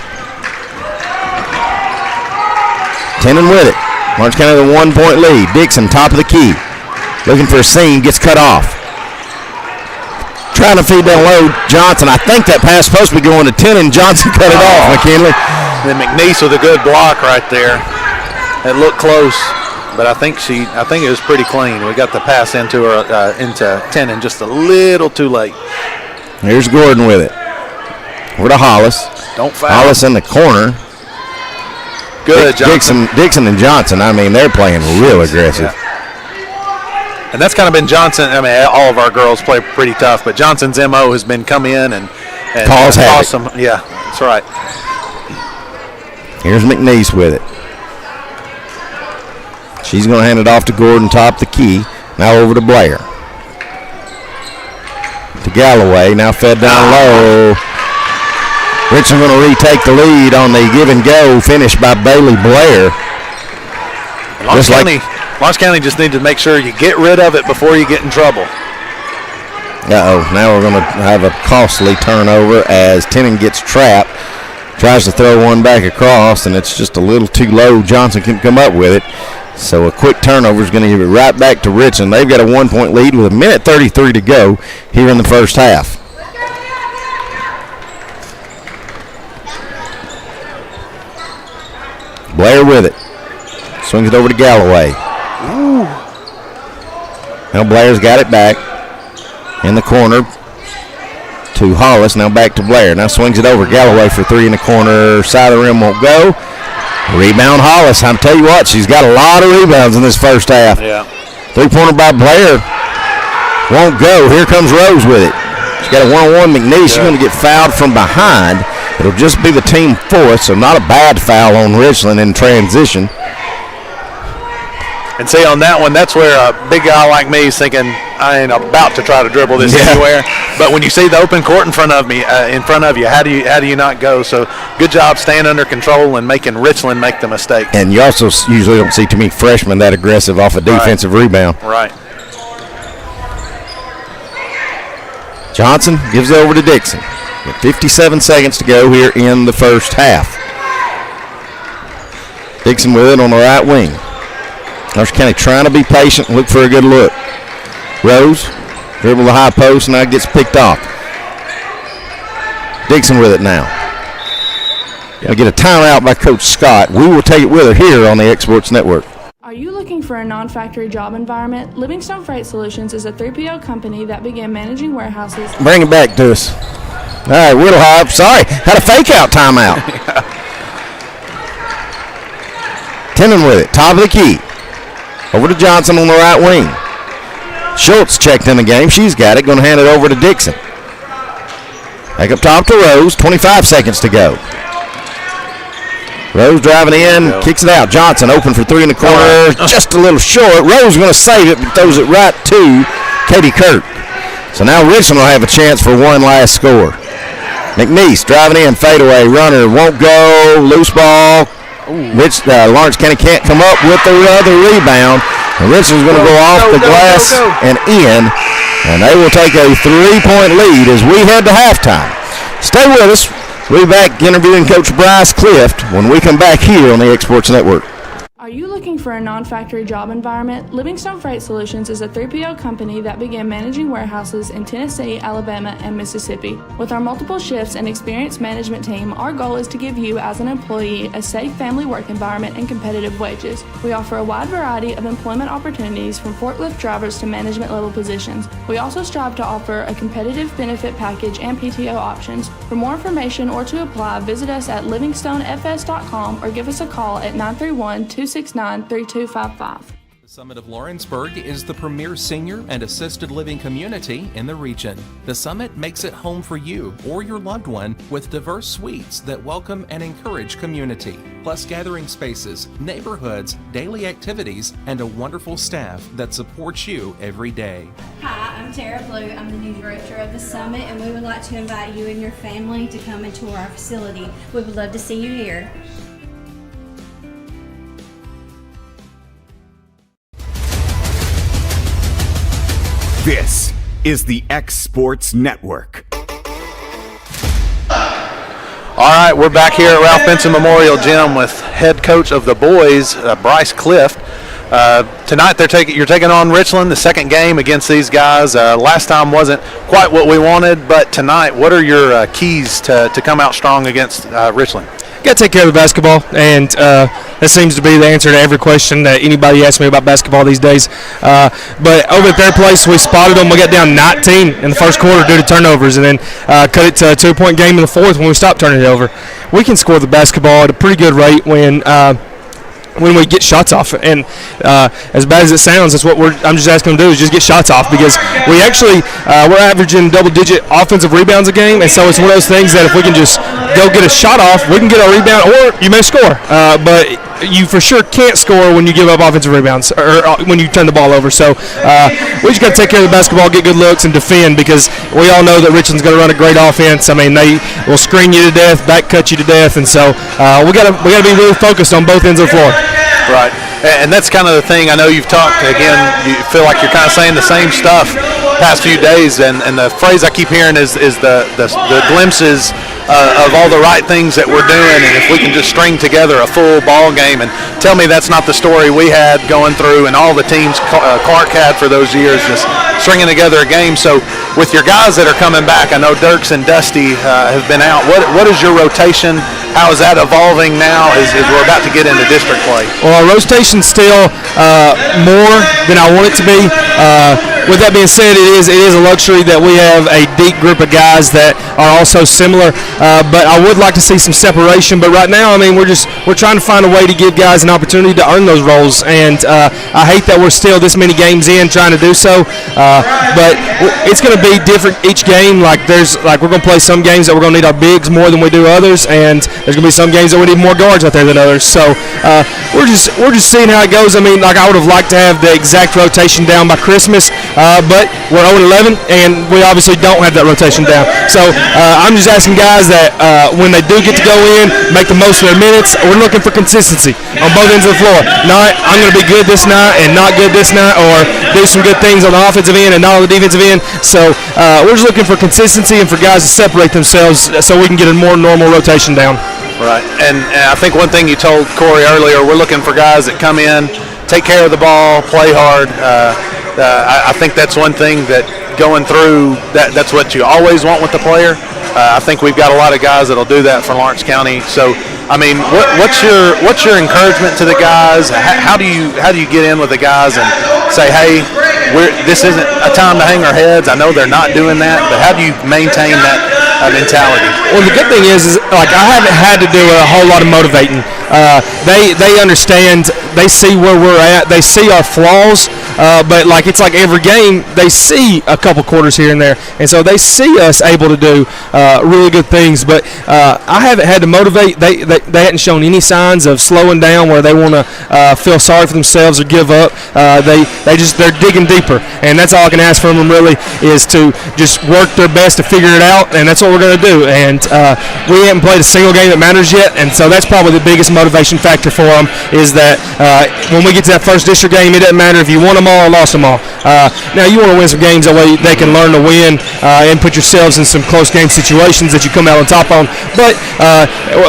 Tenen with it. March County with a 1-point lead. Dixon, top of the key. Looking for a seam, gets cut off. Trying to feed down low, Johnson. I think that pass supposed to be going to Tenen. Johnson cut it off, McKinley. Then McNeese with a good block right there. It looked close, but I think it was pretty clean. We got the pass into her into Tenen just a little too late. Here's Gordon with it. Over to Hollis. Don't foul. Hollis in the corner. Good, Johnson. Dixon and Johnson, I mean, they're playing real aggressive. Yeah. And that's kind of been Johnson. I mean, all of our girls play pretty tough, but Johnson's MO has been come in and cause some. Yeah, that's right. Here's McNeese with it. She's going to hand it off to Gordon, top the key. Now over to Blair. To Galloway, now fed down low. Richland going to retake the lead on the give and go finish by Bailey Blair. Lawrence County just need to make sure you get rid of it before you get in trouble. Uh-oh, now we're going to have a costly turnover as Tenen gets trapped. Tries to throw one back across, and it's just a little too low. Johnson can come up with it. So a quick turnover is going to give it right back to Richland. They've got a 1-point lead with 1:33 to go here in the first half. Blair with it. Swings it over to Galloway. Ooh. Now Blair's got it back in the corner to Hollis. Now back to Blair. Now swings it over. Galloway for three in the corner. Side of the rim won't go. Rebound Hollis. I'll tell you what, she's got a lot of rebounds in this first half. Yeah. Three-pointer by Blair. Won't go. Here comes Rose with it. She's got a one-on-one McNeese. She's going to get fouled from behind. It'll just be the team fourth, so not a bad foul on Richland in transition. And see, on that one, that's where a big guy like me is thinking, I ain't about to try to dribble this anywhere. But when you see the open court in front of you, how do you not go? So good job staying under control and making Richland make the mistake. And you also usually don't see too many freshmen that aggressive off a defensive rebound. Right. Johnson gives it over to Dixon. With 57 seconds to go here in the first half. Dixon with it on the right wing. Mercer County trying to be patient and look for a good look. Rose, dribble the high post, and now gets picked off. Dixon with it now. We get a timeout by Coach Scott. We will take it with her here on the X Sports Network. Are you looking for a non-factory job environment? Livingstone Freight Solutions is a 3PL company that began managing warehouses. Bring it back to us. All right, Whittlehop. Sorry, had a fake-out timeout. Tenen with it, top of the key. Over to Johnson on the right wing. Schultz checked in the game. She's got it. Going to hand it over to Dixon. Back up top to Rose. 25 seconds to go. Rose driving in, kicks it out. Johnson open for three in the corner. Just a little short. Rose going to save it, but throws it right to Katie Kirk. So now Richland will have a chance for one last score. McNeese driving in, fadeaway, runner, won't go, loose ball. Lawrence County can't come up with the other rebound. And Richland's going to go off the glass and in. And they will take a 3-point lead as we head to halftime. Stay with us. We'll be back interviewing Coach Bryce Clift when we come back here on the X Sports Network. Are you looking for a non-factory job environment? Livingstone Freight Solutions is a 3PL company that began managing warehouses in Tennessee, Alabama, and Mississippi. With our multiple shifts and experienced management team, our goal is to give you, as an employee, a safe family work environment and competitive wages. We offer a wide variety of employment opportunities from forklift drivers to management level positions. We also strive to offer a competitive benefit package and PTO options. For more information or to apply, visit us at livingstonefs.com or give us a call at 931-269-3255. The Summit of Lawrenceburg is the premier senior and assisted living community in the region. The Summit makes it home for you or your loved one with diverse suites that welcome and encourage community, plus gathering spaces, neighborhoods, daily activities, and a wonderful staff that supports you every day. Hi, I'm Tara Blue. I'm the new director of the Summit, and we would like to invite you and your family to come and tour our facility. We would love to see you here. This is the X Sports Network. All right, we're back here at Ralph Benson Memorial Gym with head coach of the boys, Bryce Clift. Tonight you're taking on Richland, the second game against these guys. Last time wasn't quite what we wanted, but tonight, what are your keys to come out strong against Richland? Got to take care of the basketball, and that seems to be the answer to every question that anybody asks me about basketball these days. But over at their place, we spotted them. We got down 19 in the first quarter due to turnovers, and then cut it to a 2-point game in the fourth when we stopped turning it over. We can score the basketball at a pretty good rate when we get shots off, and as bad as it sounds, that's what I'm just asking them to do is just get shots off, because we actually we're averaging double-digit offensive rebounds a game, and so it's one of those things that if we can just go get a shot off, we can get a rebound, or you may score, but you for sure can't score when you give up offensive rebounds or when you turn the ball over. So we just got to take care of the basketball, get good looks, and defend, because we all know that Richland's going to run a great offense. I mean, they will screen you to death, back cut you to death, and so we got to be really focused on both ends of the floor. Right, and that's kind of the thing. I know you've talked, again, you feel like you're kind of saying the same stuff past few days, and the phrase I keep hearing is the glimpses of all the right things that we're doing, and if we can just string together a full ball game. And tell me that's not the story we had going through and all the teams Clark had for those years, just stringing together a game. So with your guys that are coming back, I know Dirks and Dusty have been out. What is your rotation? How is that evolving now as we're about to get into district play? Well, our rotation's still more than I want it to be. with that being said, it is a luxury that we have a deep group of guys that are also similar. But I would like to see some separation. But right now, I mean, we're trying to find a way to give guys an opportunity to earn those roles. And I hate that we're still this many games in trying to do so. But it's going to be different each game. Like we're going to play some games that we're going to need our bigs more than we do others, and there's going to be some games that we need more guards out there than others. So we're just seeing how it goes. I mean, like I would have liked to have the exact rotation down by Christmas, but we're 0-11, and we obviously don't have that rotation down. So I'm just asking guys that when they do get to go in, make the most of their minutes. We're looking for consistency on both ends of the floor. Not I'm going to be good this night and not good this night, or do some good things on the offensive end and not on the defensive end. So we're just looking for consistency and for guys to separate themselves so we can get a more normal rotation down. Right, and I think one thing you told Corey earlier, we're looking for guys that come in, take care of the ball, play hard. I think that's one thing that going through, that's what you always want with the player. I think we've got a lot of guys that'll do that for Lawrence County. So, I mean, what's your encouragement to the guys? How do you get in with the guys and say, hey, this isn't a time to hang our heads? I know they're not doing that, but how do you maintain that mentality? Well, the good thing is like I haven't had to do a whole lot of motivating. They understand. They see where we're at. They see our flaws. But like it's like every game they see a couple quarters here and there, and so they see us able to do really good things. But I haven't had to motivate. They hadn't shown any signs of slowing down where they want to feel sorry for themselves or give up. They're digging deeper, and that's all I can ask from them really is to just work their best to figure it out, and that's what we're going to do. And we haven't played a single game that matters yet, and so that's probably the biggest motivation factor for them is that when we get to that first district game, it doesn't matter if you won them all or lost them all. Now you want to win some games that way they can learn to win and put yourselves in some close game situations that you come out on top on. But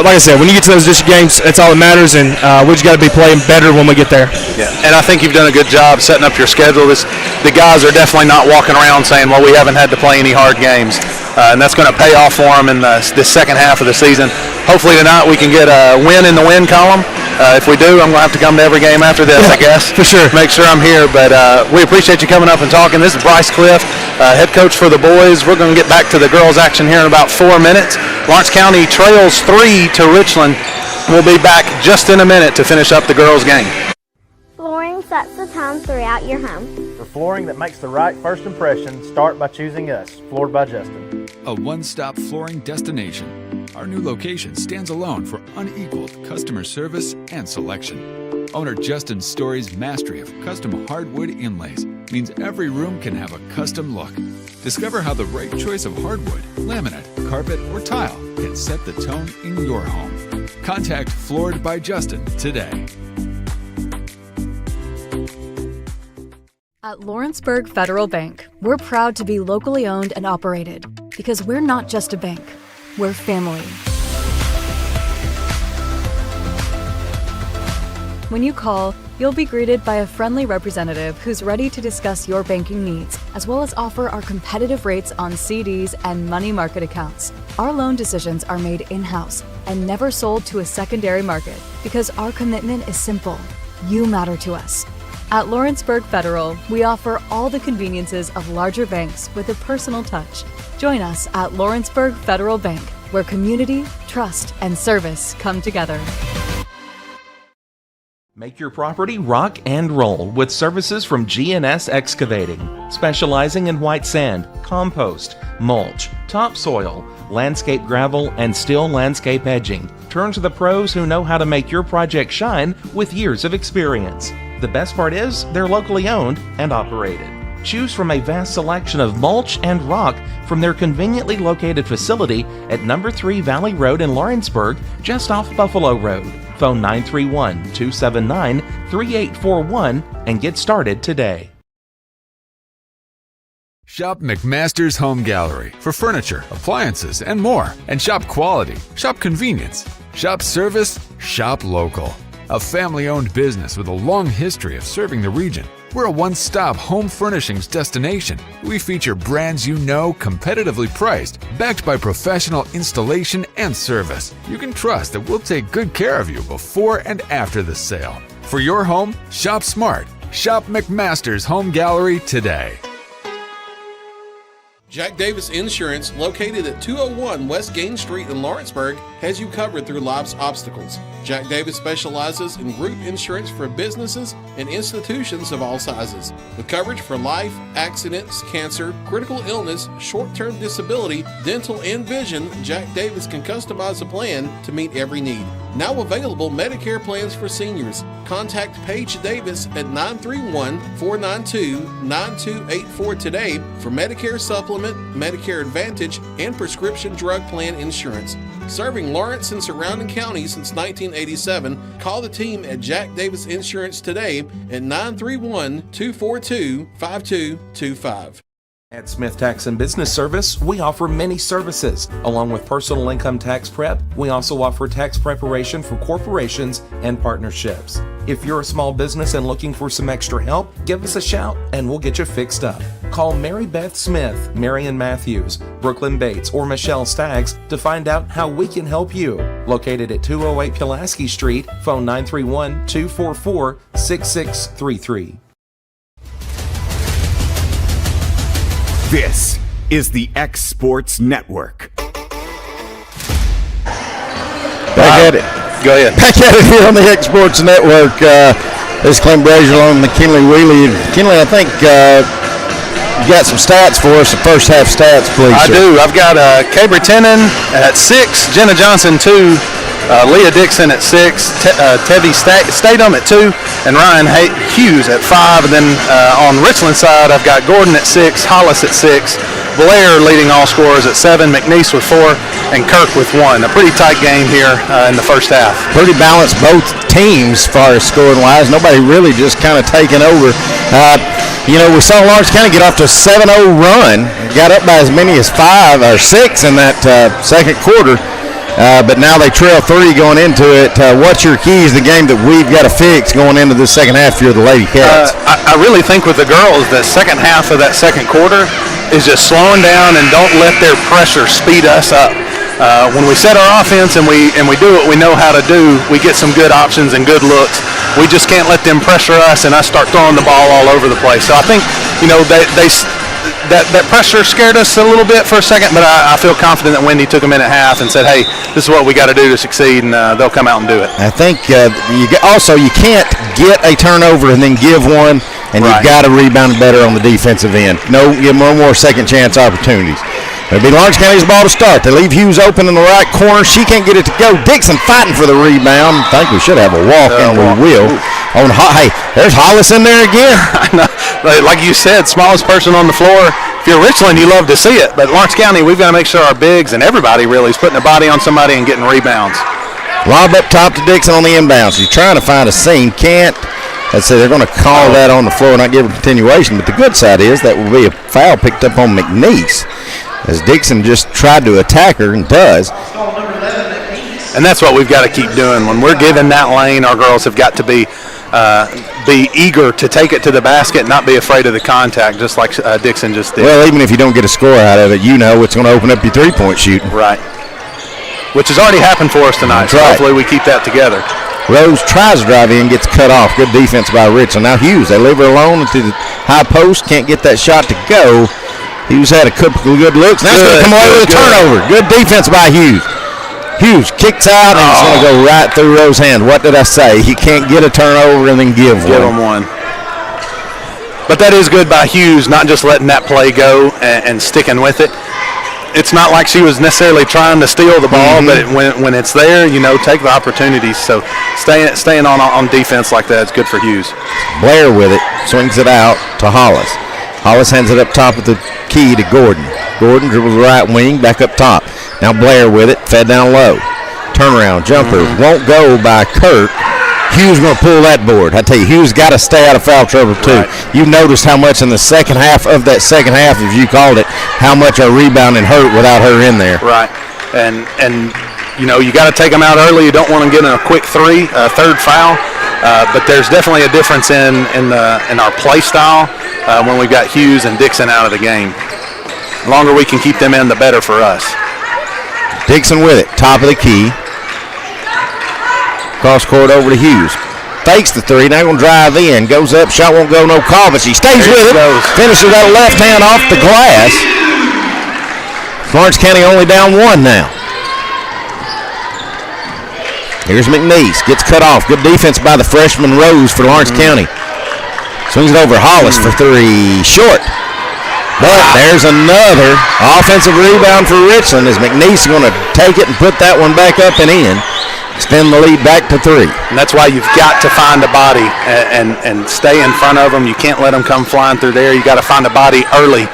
like I said, when you get to those district games, that's all that matters, and we just got to be playing better when we get there. Yeah, and I think you've done a good job setting up your schedule. The guys are definitely not walking around saying, well, we haven't had to play any hard games. And that's going to pay off for them in this second half of the season. Hopefully tonight we can get a win in the win column. If we do, I'm going to have to come to every game after this, I guess. For sure. Make sure I'm here. But we appreciate you coming up and talking. This is Bryce Cliff, head coach for the boys. We're going to get back to the girls' action here in about 4 minutes. Lawrence County trails 3 to Richland. We'll be back just in a minute to finish up the girls' game. Flooring sets the tone throughout your home. For flooring that makes the right first impression, start by choosing us, Floored by Justin. A one-stop flooring destination. Our new location stands alone for unequaled customer service and selection. Owner Justin Story's mastery of custom hardwood inlays means every room can have a custom look. Discover how the right choice of hardwood, laminate, carpet, or tile can set the tone in your home. Contact Floored by Justin today. At Lawrenceburg Federal Bank, we're proud to be locally owned and operated because we're not just a bank, we're family. When you call, you'll be greeted by a friendly representative who's ready to discuss your banking needs, as well as offer our competitive rates on CDs and money market accounts. Our loan decisions are made in-house and never sold to a secondary market because our commitment is simple. You matter to us. At Lawrenceburg Federal, we offer all the conveniences of larger banks with a personal touch. Join us at Lawrenceburg Federal Bank, where community, trust, and service come together. Make your property rock and roll with services from G&S Excavating, specializing in white sand, compost, mulch, topsoil, landscape gravel, and steel landscape edging. Turn to the pros who know how to make your project shine with years of experience. The best part is they're locally owned and operated. Choose from a vast selection of mulch and rock from their conveniently located facility at number 3 Valley Road in Lawrenceburg, just off Buffalo Road. Phone 931-279-3841 and get started today. Shop McMaster's Home Gallery for furniture, appliances, and more. And shop quality, shop convenience, shop service, shop local. A family-owned business with a long history of serving the region. We're a one-stop home furnishings destination. We feature brands you know, competitively priced, backed by professional installation and service. You can trust that we'll take good care of you before and after the sale. For your home, shop smart. Shop McMaster's Home Gallery today. Jack Davis Insurance, located at 201 West Gain Street in Lawrenceburg, has you covered through life's obstacles. Jack Davis specializes in group insurance for businesses and institutions of all sizes. With coverage for life, accidents, cancer, critical illness, short-term disability, dental, and vision, Jack Davis can customize a plan to meet every need. Now available Medicare plans for seniors. Contact Paige Davis at 931-492-9284 today for Medicare Supplement, Medicare Advantage, and prescription drug plan insurance. Serving Lawrence and surrounding counties since 1987, call the team at Jack Davis Insurance today at 931-242-5225. At Smith Tax and Business Service, we offer many services. Along with personal income tax prep, we also offer tax preparation for corporations and partnerships. If you're a small business and looking for some extra help, give us a shout and we'll get you fixed up. Call Mary Beth Smith, Marion Matthews, Brooklyn Bates, or Michelle Staggs to find out how we can help you. Located at 208 Pulaski Street, phone 931-244-6633. This is the X Sports Network. Back at it. Go ahead. Back at it here on the X Sports Network. This is Clint Brazier on the Kinley Wheelie. Kinley, I think you got some stats for us, the first half stats, please. I do. I've got Cabry Tenen at 6, Jenna Johnson 2, Leah Dixon at 6, Tevy Statham at 2, and Ryan Hughes at 5. And then on Richland side, I've got Gordon at 6, Hollis at 6, Blair leading all scorers at 7, McNeese with 4, and Kirk with 1. A pretty tight game here in the first half. Pretty balanced both teams as far as scoring wise. Nobody really just kind of taking over. We saw Lawrence County get off to a 7-0 run. Got up by as many as 5 or 6 in that second quarter. But now they trail 3 going into it. What's your keys to the game that we've got to fix going into the second half for the Lady Cats? I really think with the girls, the second half of that second quarter is just slowing down and don't let their pressure speed us up. When we set our offense and we do what we know how to do, we get some good options and good looks. We just can't let them pressure us and us start throwing the ball all over the place. So I think, that pressure scared us a little bit for a second, but I feel confident that Wendy took them in at half and said, hey, this is what we got to do to succeed, and they'll come out and do it. I think you can't get a turnover and then give one, and Right. You've got to rebound better on the defensive end. Give them no more second chance opportunities. It'll be Lawrence County's ball to start. They leave Hughes open in the right corner. She can't get it to go. Dixon fighting for the rebound. I think we should have a walk, and we will. Hey, there's Hollis in there again. I know. Like you said, smallest person on the floor. If you're Richland, you love to see it. But Lawrence County, we've got to make sure our bigs and everybody really is putting their body on somebody and getting rebounds. Lob up top to Dixon on the inbound. She's trying to find a seam. Can't. Let's say they're going to call that on the floor, not give a continuation. But the good side is that will be a foul picked up on McNeese, as Dixon just tried to attack her and does. And that's what we've got to keep doing. When we're given that lane, our girls have got to be eager to take it to the basket, not be afraid of the contact, just like Dixon just did. Well, even if you don't get a score out of it, it's going to open up your three-point shooting. Right. Which has already happened for us tonight, so hopefully we keep that together. Rose tries to drive in, gets cut off. Good defense by Richland. Now Hughes, they leave her alone into the high post, can't get that shot to go. Hughes had a couple of good looks. Now it's going to come away with a turnover. Good defense by Hughes. Hughes kicks out, and it's going to go right through Rose's hand. What did I say? He can't get a turnover and then give one. Give him one. But that is good by Hughes, not just letting that play go and sticking with it. It's not like she was necessarily trying to steal the ball, but when it's there, take the opportunities. So staying on defense like that is good for Hughes. Blair with it, swings it out to Hollis. Hollis hands it up top of the key to Gordon. Gordon dribbles the right wing, back up top. Now Blair with it, fed down low. Turnaround, jumper, won't go by Kirk. Hughes going to pull that board. I tell you, Hughes got to stay out of foul trouble too. Right. You noticed how much in the second half of that second half, as you called it, how much our rebounding hurt without her in there. Right, and you got to take them out early. You don't want them getting a quick third foul. But there's definitely a difference in our play style when we've got Hughes and Dixon out of the game. The longer we can keep them in, the better for us. Dixon with it, top of the key. Cross court over to Hughes. Fakes the three, now going to drive in. Goes up, shot won't go, no call, but she stays with it. Finishes that left hand off the glass. Lawrence County only down 1 now. Here's McNeese. Gets cut off. Good defense by the freshman Rose for Lawrence County. Swings it over Hollis for 3. Short. But there's another offensive rebound for Richland as McNeese is going to take it and put that one back up and in. Extend the lead back to 3. And that's why you've got to find a body and stay in front of them. You can't let them come flying through there. You got to find a body early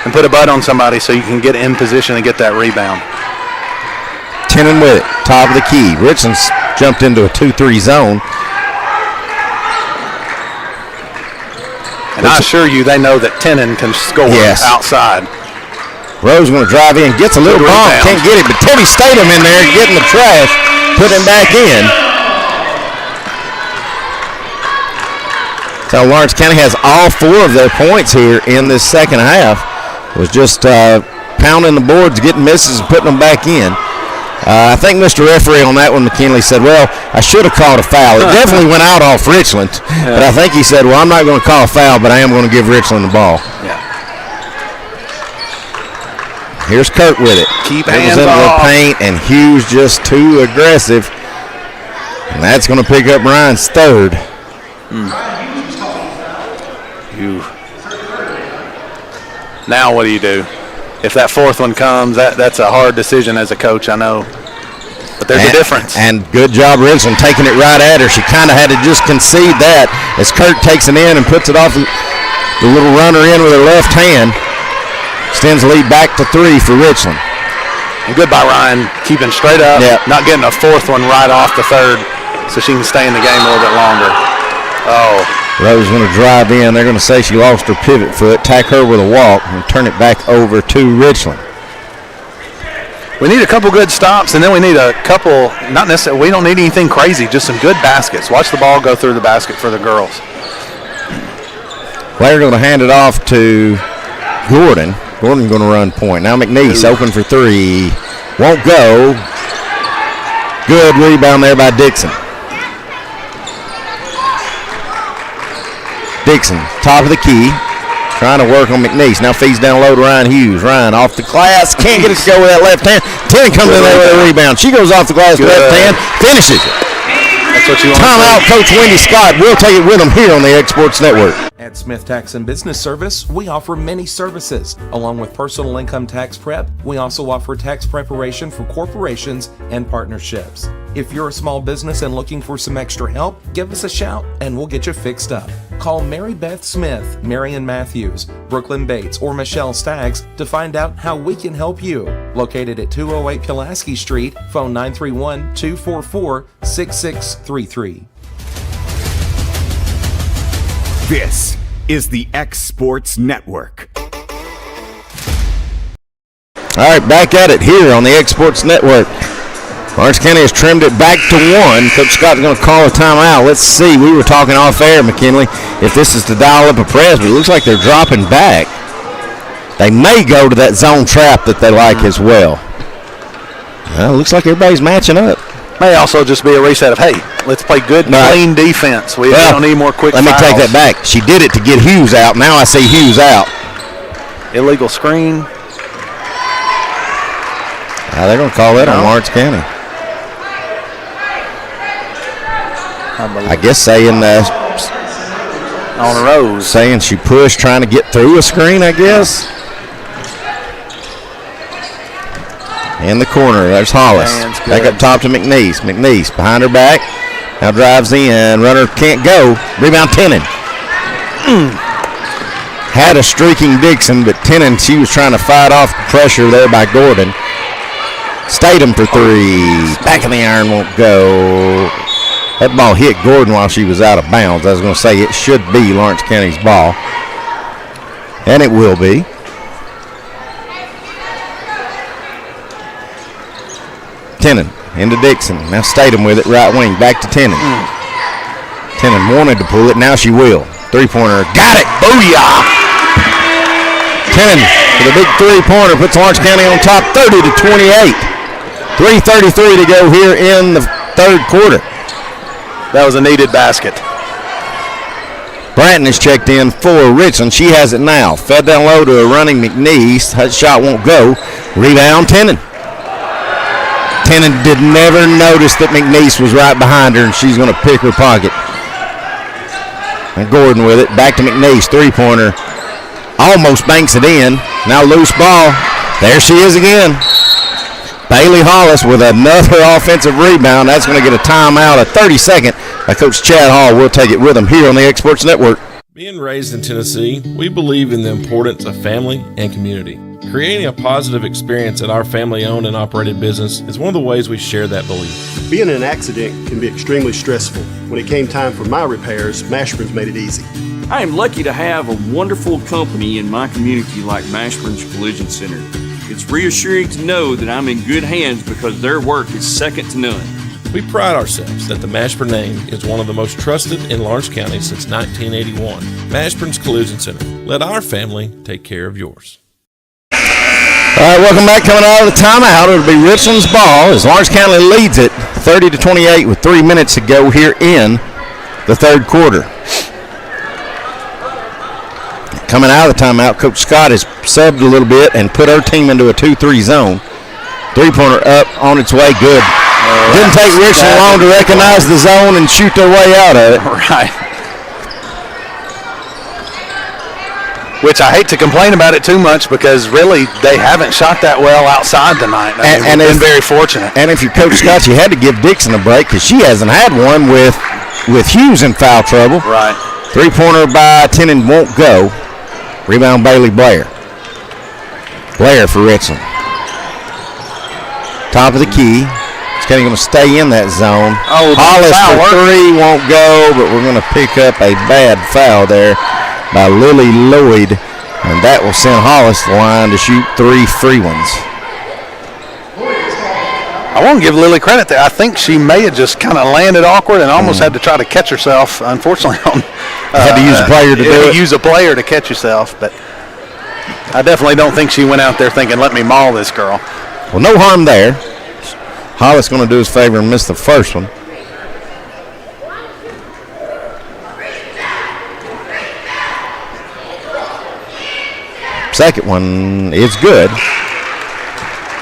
and put a butt on somebody so you can get in position and get that rebound. Tenen with it. Top of the key. Richland's jumped into a 2-3 zone. And I assure you, they know that Tenen can score outside. Rose going to drive in, gets a little ball, can't get it, but Teddy Statham in there getting the trash, putting him back in. So Lawrence County has all 4 of their points here in this second half. It was just pounding the boards, getting misses, and putting them back in. I think Mr. Referee on that one, McKinley, said, well, I should have called a foul. It definitely went out off Richland, but I think he said, well, I'm not going to call a foul, but I am going to give Richland the ball. Yeah. Here's Kurt with it. Keep hands into the paint, and Hughes just too aggressive. And that's going to pick up Ryan's 3rd. Now what do you do? If that 4th one comes, that's a hard decision as a coach, I know. But there's a difference. And good job, Richland, taking it right at her. She kind of had to just concede that as Kurt takes it in and puts it off the little runner in with her left hand. Extends the lead back to 3 for Richland. And good by Ryan, keeping straight up, not getting a 4th one right off the 3rd so she can stay in the game a little bit longer. Oh. Rose going to drive in. They're going to say she lost her pivot foot, tack her with a walk, and turn it back over to Richland. We need a couple good stops, and then we need a couple, not necessarily, we don't need anything crazy, just some good baskets. Watch the ball go through the basket for the girls. They're going to hand it off to Gordon. Gordon going to run point. Now McNeese open for 3. Won't go. Good rebound there by Dixon. Dixon, top of the key, trying to work on McNeese. Now feeds down low to Ryan Hughes. Ryan off the glass, can't get it to go with that left hand. Tenen comes in there with a rebound. She goes off the glass, left hand, finishes it. That's what you want. Timeout, Coach Wendy Scott. We'll take it with them here on the Exports Network. At Smith Tax and Business Service, we offer many services. Along with personal income tax prep, we also offer tax preparation for corporations and partnerships. If you're a small business and looking for some extra help, give us a shout and we'll get you fixed up. Call Mary Beth Smith, Marion Matthews, Brooklyn Bates, or Michelle Staggs to find out how we can help you. Located at 208 Pulaski Street, phone 931-244-6633. This is the X Sports Network. All right, back at it here on the X Sports Network. Lawrence County has trimmed it back to 1. Coach Scott's going to call a timeout. Let's see. We were talking off air, McKinley, if this is to dial up a press, but it looks like they're dropping back. They may go to that zone trap that they like as well. Well, it looks like everybody's matching up. May also just be a reset of, hey, let's play good, clean defense. We don't need more quick fouls. Let me take that back. She did it to get Hughes out. Now I see Hughes out. Illegal screen. They're going to call that on Lawrence County. I guess saying on a Rose. Saying she pushed trying to get through a screen, I guess. In the corner, there's Hollis. Back up top to McNeese. McNeese behind her back. Now drives in. Runner can't go. Rebound Tenen. Had a streaking Dixon, but Tenen, she was trying to fight off the pressure there by Gordon. Statham for 3. Back in the iron won't go. That ball hit Gordon while she was out of bounds. I was going to say it should be Lawrence County's ball. And it will be. Tenen into Dixon. Now Statham with it, right wing. Back to Tenen. Tenen wanted to pull it. Now she will. 3-pointer. Got it. Booyah. Tenen with a big 3-pointer puts Lawrence County on top 30-28. 3:33 to go here in the third quarter. That was a needed basket. Bratton is checked in for Richland. She has it now. Fed down low to a running McNeese. Her shot won't go. Rebound, Tenen. Tenen did never notice that McNeese was right behind her, and she's going to pick her pocket. And Gordon with it. Back to McNeese. Three-pointer. Almost banks it in. Now loose ball. There she is again. Bailey Hollis with another offensive rebound. That's going to get a timeout, a 30-second. Coach Chad Hall will take it with him here on the Exports Network. Being raised in Tennessee, we believe in the importance of family and community. Creating a positive experience at our family-owned and operated business is one of the ways we share that belief. Being in an accident can be extremely stressful. When it came time for my repairs, Mashburn's made it easy. I am lucky to have a wonderful company in my community like Mashburn's Collision Center. It's reassuring to know that I'm in good hands because their work is second to none. We pride ourselves that the Mashburn name is one of the most trusted in Lawrence County since 1981. Mashburn's Collision Center. Let our family take care of yours. All right, welcome back. Coming out of the timeout, it'll be Richland's ball as Lawrence County leads it 30-28 with 3 minutes to go here in the third quarter. Coming out of the timeout, Coach Scott has subbed a little bit and put her team into a 2-3 zone. Three-pointer up on its way, good. Didn't take Richland long to recognize the zone and shoot their way out of it. Right. Which I hate to complain about it too much because really they haven't shot that well outside tonight. And they've been very fortunate. And if you Coach Scott, you had to give Dixon a break because she hasn't had one with Hughes in foul trouble. Right. Three-pointer by Tenen won't go. Rebound Bailey Blair. Blair for Richland. Top of the key. It's kind of going to stay in that zone. Hollis for three won't go, but we're going to pick up a bad foul there by Lily Lloyd, and that will send Hollis to the line to shoot 3 free ones. I want to give Lily credit there. I think she may have just kind of landed awkward and almost had to try to catch herself. Unfortunately, had to use a player to do it. Use a player to catch yourself, but I definitely don't think she went out there thinking, "Let me maul this girl." Well, no harm there. Hollis going to do his favor and miss the first one. Second one is good.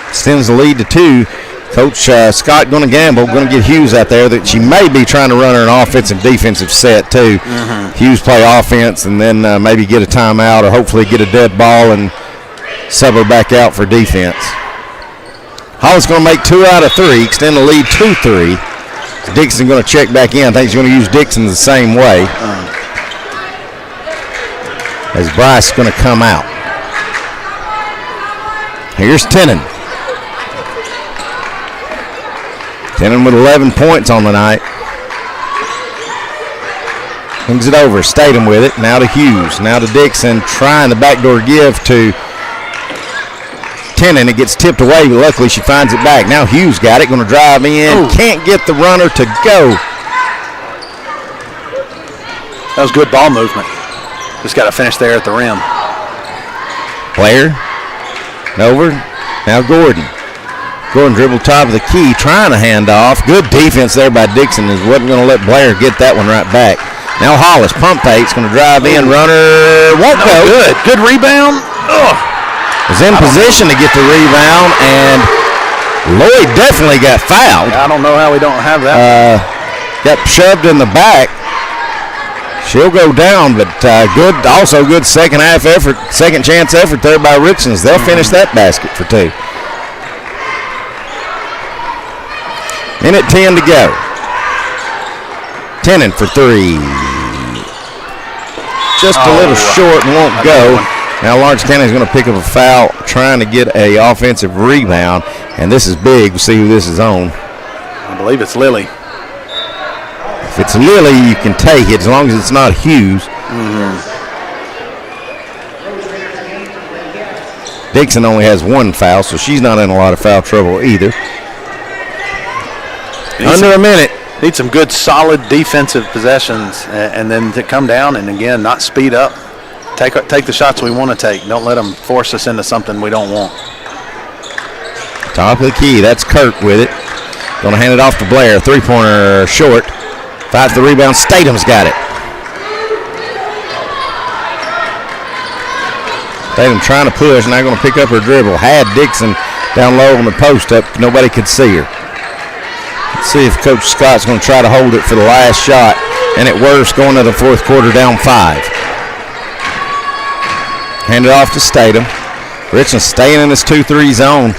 Extends the lead to 2. Coach Scott going to gamble, going to get Hughes out there. That she may be trying to run her an offensive-defensive set, too. Hughes play offense and then maybe get a timeout or hopefully get a dead ball and sub her back out for defense. Hollis going to make 2 out of 3, extend the lead 2-3. Dixon going to check back in. I think he's going to use Dixon the same way. As Bryce is going to come out. Here's Tenen. Tenen with 11 points on the night. Brings it over. Statham with it. Now to Hughes. Now to Dixon. Trying the backdoor give to Tenen. It gets tipped away, but luckily she finds it back. Now Hughes got it. Going to drive in. Can't get the runner to go. That was good ball movement. Just got to finish there at the rim. Blair. Over. Now Gordon. Gordon dribbled top of the key, trying to hand off. Good defense there by Dixon. Wasn't going to let Blair get that one right back. Now Hollis, pump fake's going to drive in. Runner won't go. Good rebound. Was in position to get the rebound, and Lloyd definitely got fouled. I don't know how we don't have that. Got shoved in the back. She'll go down, but good. Also good second half effort, second chance effort there by Richlands. They'll finish that basket for 2. Minute 10 to go. Tenen for 3. Just a little short and won't go. Now Lawrence County is going to pick up a foul, trying to get a offensive rebound, and this is big. We'll see who this is on. I believe it's Lily. If it's Lily, you can take it as long as it's not Hughes. Dixon only has 1 foul, so she's not in a lot of foul trouble either. Under a minute. Need some good, solid defensive possessions, and then to come down and, again, not speed up. Take the shots we want to take. Don't let them force us into something we don't want. Top of the key. That's Kirk with it. Going to hand it off to Blair. Three-pointer short. 5 to the rebound. Statham's got it. Tatum trying to push, now going to pick up her dribble. Had Dixon down low on the post up. Nobody could see her. Let's see if Coach Scott's going to try to hold it for the last shot. And at worst, going to the fourth quarter down 5. Hand it off to Statham. Richland staying in this 2-3 zone.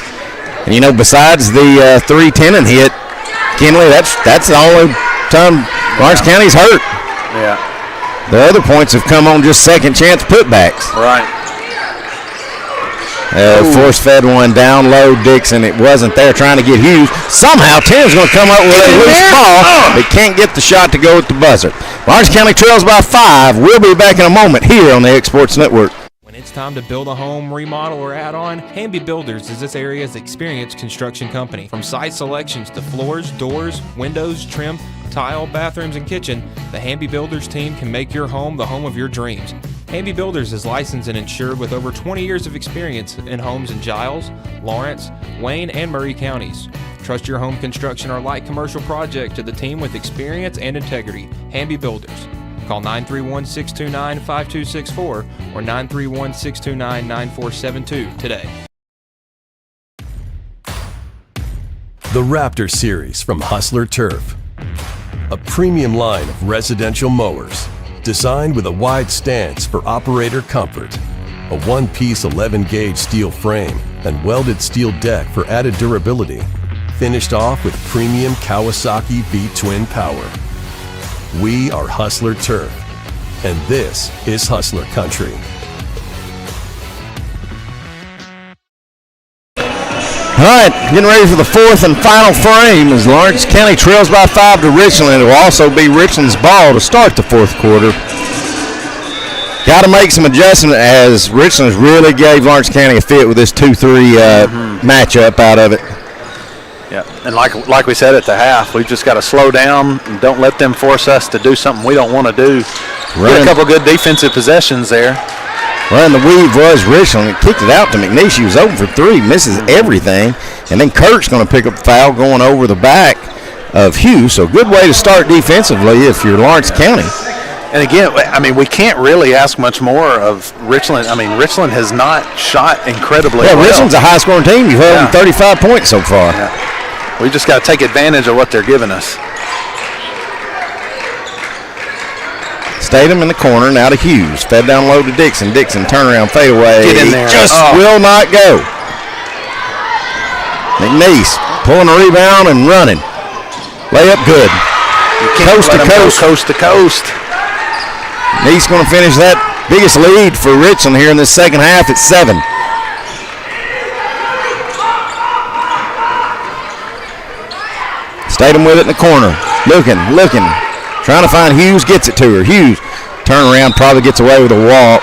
And, you know, besides the 3-10 hit, Kinley, that's the only time Lawrence County's hurt. Yeah. The other points have come on just second chance putbacks. Right. Force-fed one down low, Dixon. It wasn't there, trying to get Hughes. Somehow, Tim's going to come up with a loose ball, but can't get the shot to go at the buzzer. Lawrence County trails by 5. We'll be back in a moment here on the X Sports Network. When it's time to build a home, remodel, or add on, Hamby Builders is this area's experienced construction company. From site selections to floors, doors, windows, trim, tile, bathrooms, and kitchen, the Hamby Builders team can make your home the home of your dreams. Hamby Builders is licensed and insured with over 20 years of experience in homes in Giles, Lawrence, Wayne, and Murray counties. Trust your home construction or light commercial project to the team with experience and integrity. Hamby Builders. Call 931-629-5264 or 931-629-9472 today. The Raptor Series from Hustler Turf. A premium line of residential mowers designed with a wide stance for operator comfort. A one-piece 11-gauge steel frame and welded steel deck for added durability. Finished off with premium Kawasaki V-twin power. We are Hustler Turf, and this is Hustler Country. All right, getting ready for the fourth and final frame as Lawrence County trails by 5 to Richland. It will also be Richland's ball to start the fourth quarter. Got to make some adjustment as Richland really gave Lawrence County a fit with this 2-3 matchup out of it. Yeah, and like we said at the half, we've just got to slow down and don't let them force us to do something we don't want to do. Get a couple good defensive possessions there. Well, and the weave was Richland. It kicked it out to McNeese. She was open for 3, misses everything. And then Kirk's going to pick up the foul going over the back of Hughes. So good way to start defensively if you're Lawrence County. And again, I mean, we can't really ask much more of Richland. I mean, Richland has not shot incredibly well. Richland's a high-scoring team. You've held them 35 points so far. Yeah. We just got to take advantage of what they're giving us. Statham in the corner, now to Hughes. Fed down low to Dixon. Dixon, turnaround, fadeaway. Get in there. Just will not go. McNeese pulling a rebound and running. Layup good. Coast to coast. Coast to coast. McNeese going to finish that biggest lead for Richland here in the second half at 7. Statham with it in the corner. Looking. Trying to find Hughes, gets it to her. Hughes, turn around, probably gets away with a walk.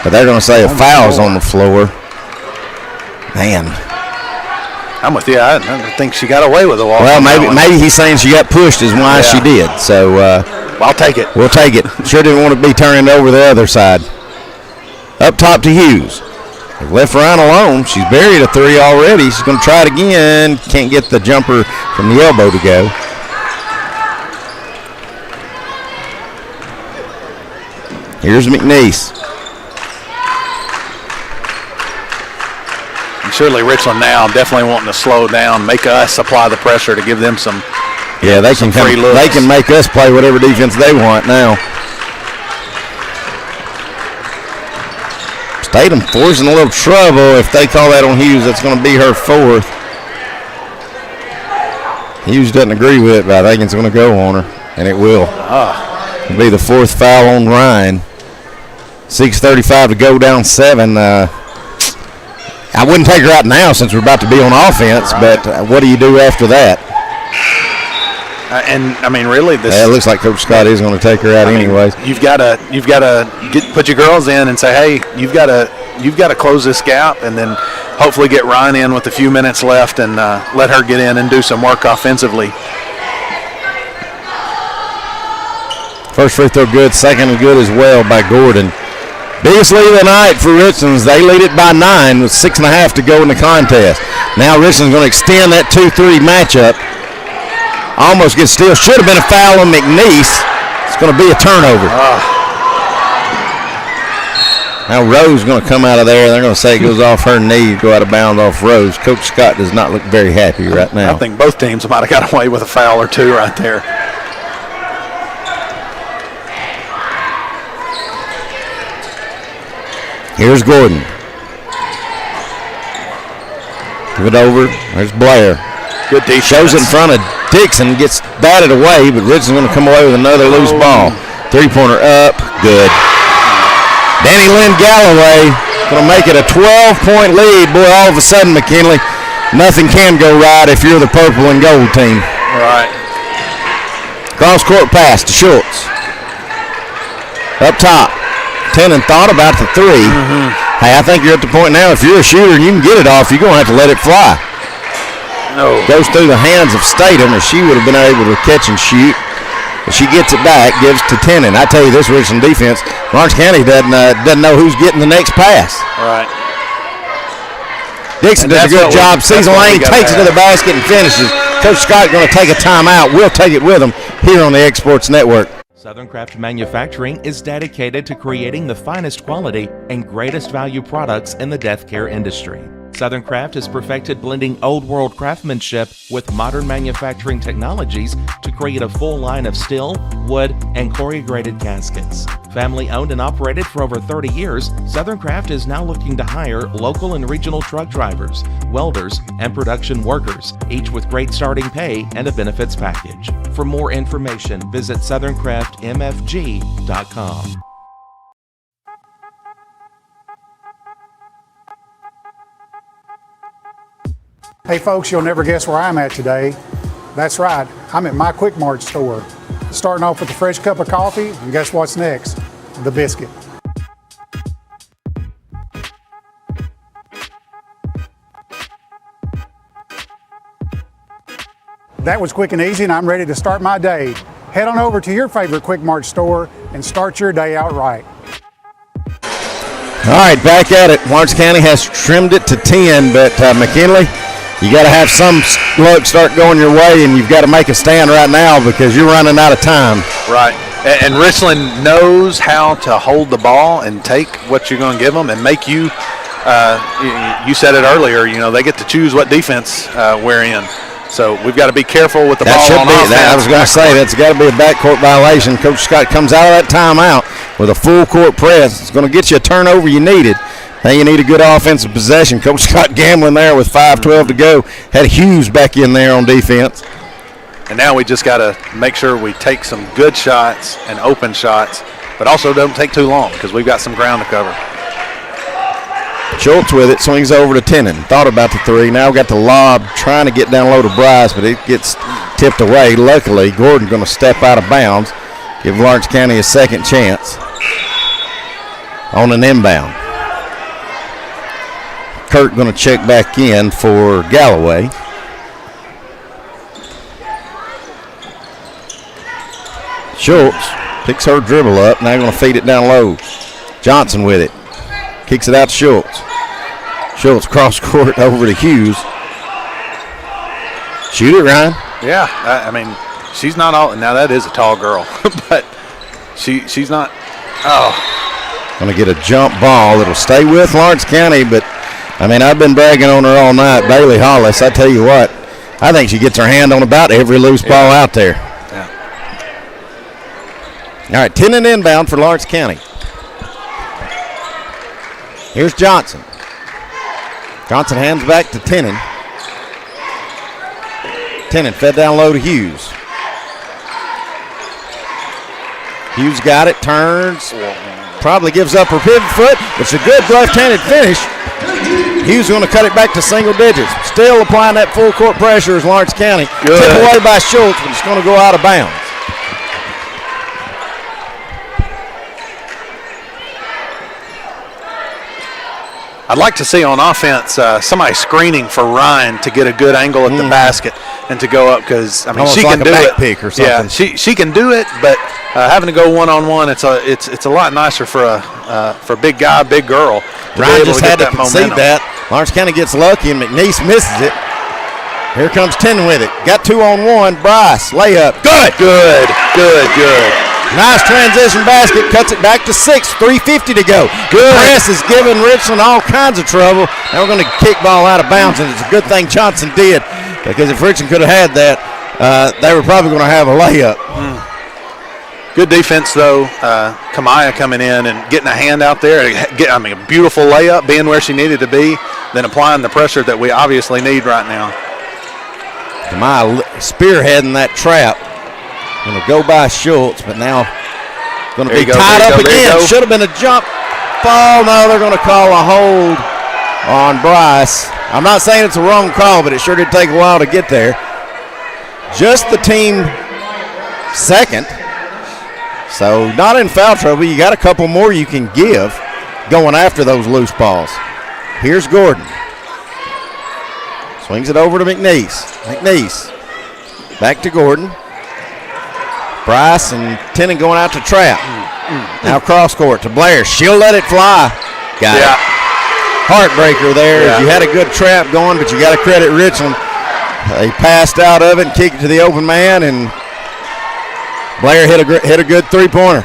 But they're going to say a foul's on the floor. Man. I'm with you. I think she got away with a walk. Well, maybe he's saying she got pushed is why she did. So I'll take it. We'll take it. Sure didn't want to be turning over the other side. Up top to Hughes. They've left Ryan alone. She's buried a 3 already. She's going to try it again. Can't get the jumper from the elbow to go. Here's McNeese. And surely Richland now definitely wanting to slow down, make us apply the pressure to give them some. Yeah, they can free looks. They can make us play whatever defense they want now. Statham forcing a little trouble. If they call that on Hughes, that's going to be her 4th. Hughes doesn't agree with it, but I think it's going to go on her, and it will. It'll be the 4th foul on Ryan. 6:35 to go, down 7. I wouldn't take her out now since we're about to be on offense, but what do you do after that? And I mean, really, this. It looks like Coach Scott is going to take her out anyways. You've got to put your girls in and say, hey, you've got to close this gap, and then hopefully get Ryan in with a few minutes left and let her get in and do some work offensively. First free throw good, second good as well by Gordon. Biggest lead of the night for Richlands. They lead it by 9 with 6.5 to go in the contest. Now Richland's going to extend that 2-3 matchup. Almost gets steal. Should have been a foul on McNeese. It's going to be a turnover. Now Rose going to come out of there. They're going to say it goes off her knee, go out of bounds off Rose. Coach Scott does not look very happy right now. I think both teams might have got away with a foul or two right there. Here's Gordon. Give it over. There's Blair. Good defense. Shows it in front of Dixon, gets batted away, but Richland's going to come away with another loose ball. Three-pointer up. Good. Danny Lynn Galloway going to make it a 12-point lead. Boy, all of a sudden, McKinley, nothing can go right if you're the purple and gold team. Right. Cross-court pass to Schultz. Up top. Tennant thought about the three. Hey, I think you're at the point now, if you're a shooter and you can get it off, you're going to have to let it fly. No. Goes through the hands of Statham, or she would have been able to catch and shoot. But she gets it back, gives to Tennant. I tell you, this Richland defense, Lawrence County doesn't know who's getting the next pass. Right. Dixon does a good job. Sees a lane, takes it to the basket, and finishes. Coach Scott going to take a timeout. We'll take it with him here on the Exports Network. Southern Craft Manufacturing is dedicated to creating the finest quality and greatest value products in the death care industry. Southern Craft has perfected blending old world craftsmanship with modern manufacturing technologies to create a full line of steel, wood, and corrugated caskets. Family owned and operated for over 30 years, Southern Craft is now looking to hire local and regional truck drivers, welders, and production workers, each with great starting pay and a benefits package. For more information, visit SouthernCraftMFG.com. Hey folks, you'll never guess where I'm at today. That's right, I'm at my Quick Mart store. Starting off with a fresh cup of coffee, and guess what's next? The biscuit. That was quick and easy, and I'm ready to start my day. Head on over to your favorite Quick Mart store and start your day out right. All right, back at it. Lawrence County has trimmed it to 10, but McKinley, you got to have some luck start going your way, and you've got to make a stand right now because you're running out of time. Right. And Richland knows how to hold the ball and take what you're going to give them and make you, you said it earlier, they get to choose what defense we're in. So we've got to be careful with the ball on offense. I was going to say, that's got to be a backcourt violation. Coach Scott comes out of that timeout with a full court press. It's going to get you a turnover you needed. Now you need a good offensive possession. Coach Scott gambling there with 5:12 to go. Had Hughes back in there on defense. And now we just got to make sure we take some good shots and open shots, but also don't take too long because we've got some ground to cover. Schultz with it, swings over to Tennant. Thought about the three. Now got the lob, trying to get down low to Bryce, but it gets tipped away. Luckily, Gordon going to step out of bounds, give Lawrence County a second chance on an inbound. Kurt going to check back in for Galloway. Schultz picks her dribble up. Now going to feed it down low. Johnson with it. Kicks it out to Schultz. Schultz cross court over to Hughes. Shoot it, Ryan. Yeah, I mean, she's not all. Now that is a tall girl, but she's not. Oh. Going to get a jump ball. It'll stay with Lawrence County, but I mean, I've been bragging on her all night. Bailey Hollis, I tell you what, I think she gets her hand on about every loose ball out there. Yeah. All right, 10 and inbound for Lawrence County. Here's Johnson. Johnson hands back to Tennant. Tennant fed down low to Hughes. Hughes got it, turns, probably gives up her pivot foot. It's a good left-handed finish. Hughes going to cut it back to single digits. Still applying that full court pressure as Lawrence County. Good. Tipped away by Schultz, but it's going to go out of bounds. I'd like to see on offense somebody screening for Ryan to get a good angle at the basket and to go up because, I mean, almost she like can a do back it. pick or something. Yeah, she can do it, but having to go one-on-one, it's a lot nicer for a big guy, big girl. Ryan just had to concede that. Lawrence County gets lucky and McNeese misses it. Here comes Tennant with it. Got 2-on-1. Bryce, layup. Good. Nice transition basket, cuts it back to 6, 3:50 to go. Good press is giving Richland all kinds of trouble. Now we're going to kick ball out of bounds, and it's a good thing Johnson did, because if Richland could have had that, they were probably going to have a layup. Good defense, though. Kamaya coming in and getting a hand out there. A beautiful layup, being where she needed to be, then applying the pressure that we obviously need right now. Kamaya spearheading that trap. Going to go by Schultz, but now going to be tied up again. Should have been a jump ball. No, they're going to call a hold on Bryce. I'm not saying it's a wrong call, but it sure did take a while to get there. Just the team second. So not in foul trouble. You got a couple more you can give going after those loose balls. Here's Gordon. Swings it over to McNeese. McNeese back to Gordon. Bryce and Tennant going out to trap. Now cross court to Blair. She'll let it fly. Got it. Heartbreaker there. You had a good trap going, but you got to credit Richland. They passed out of it and kicked it to the open man, and Blair hit a good three-pointer.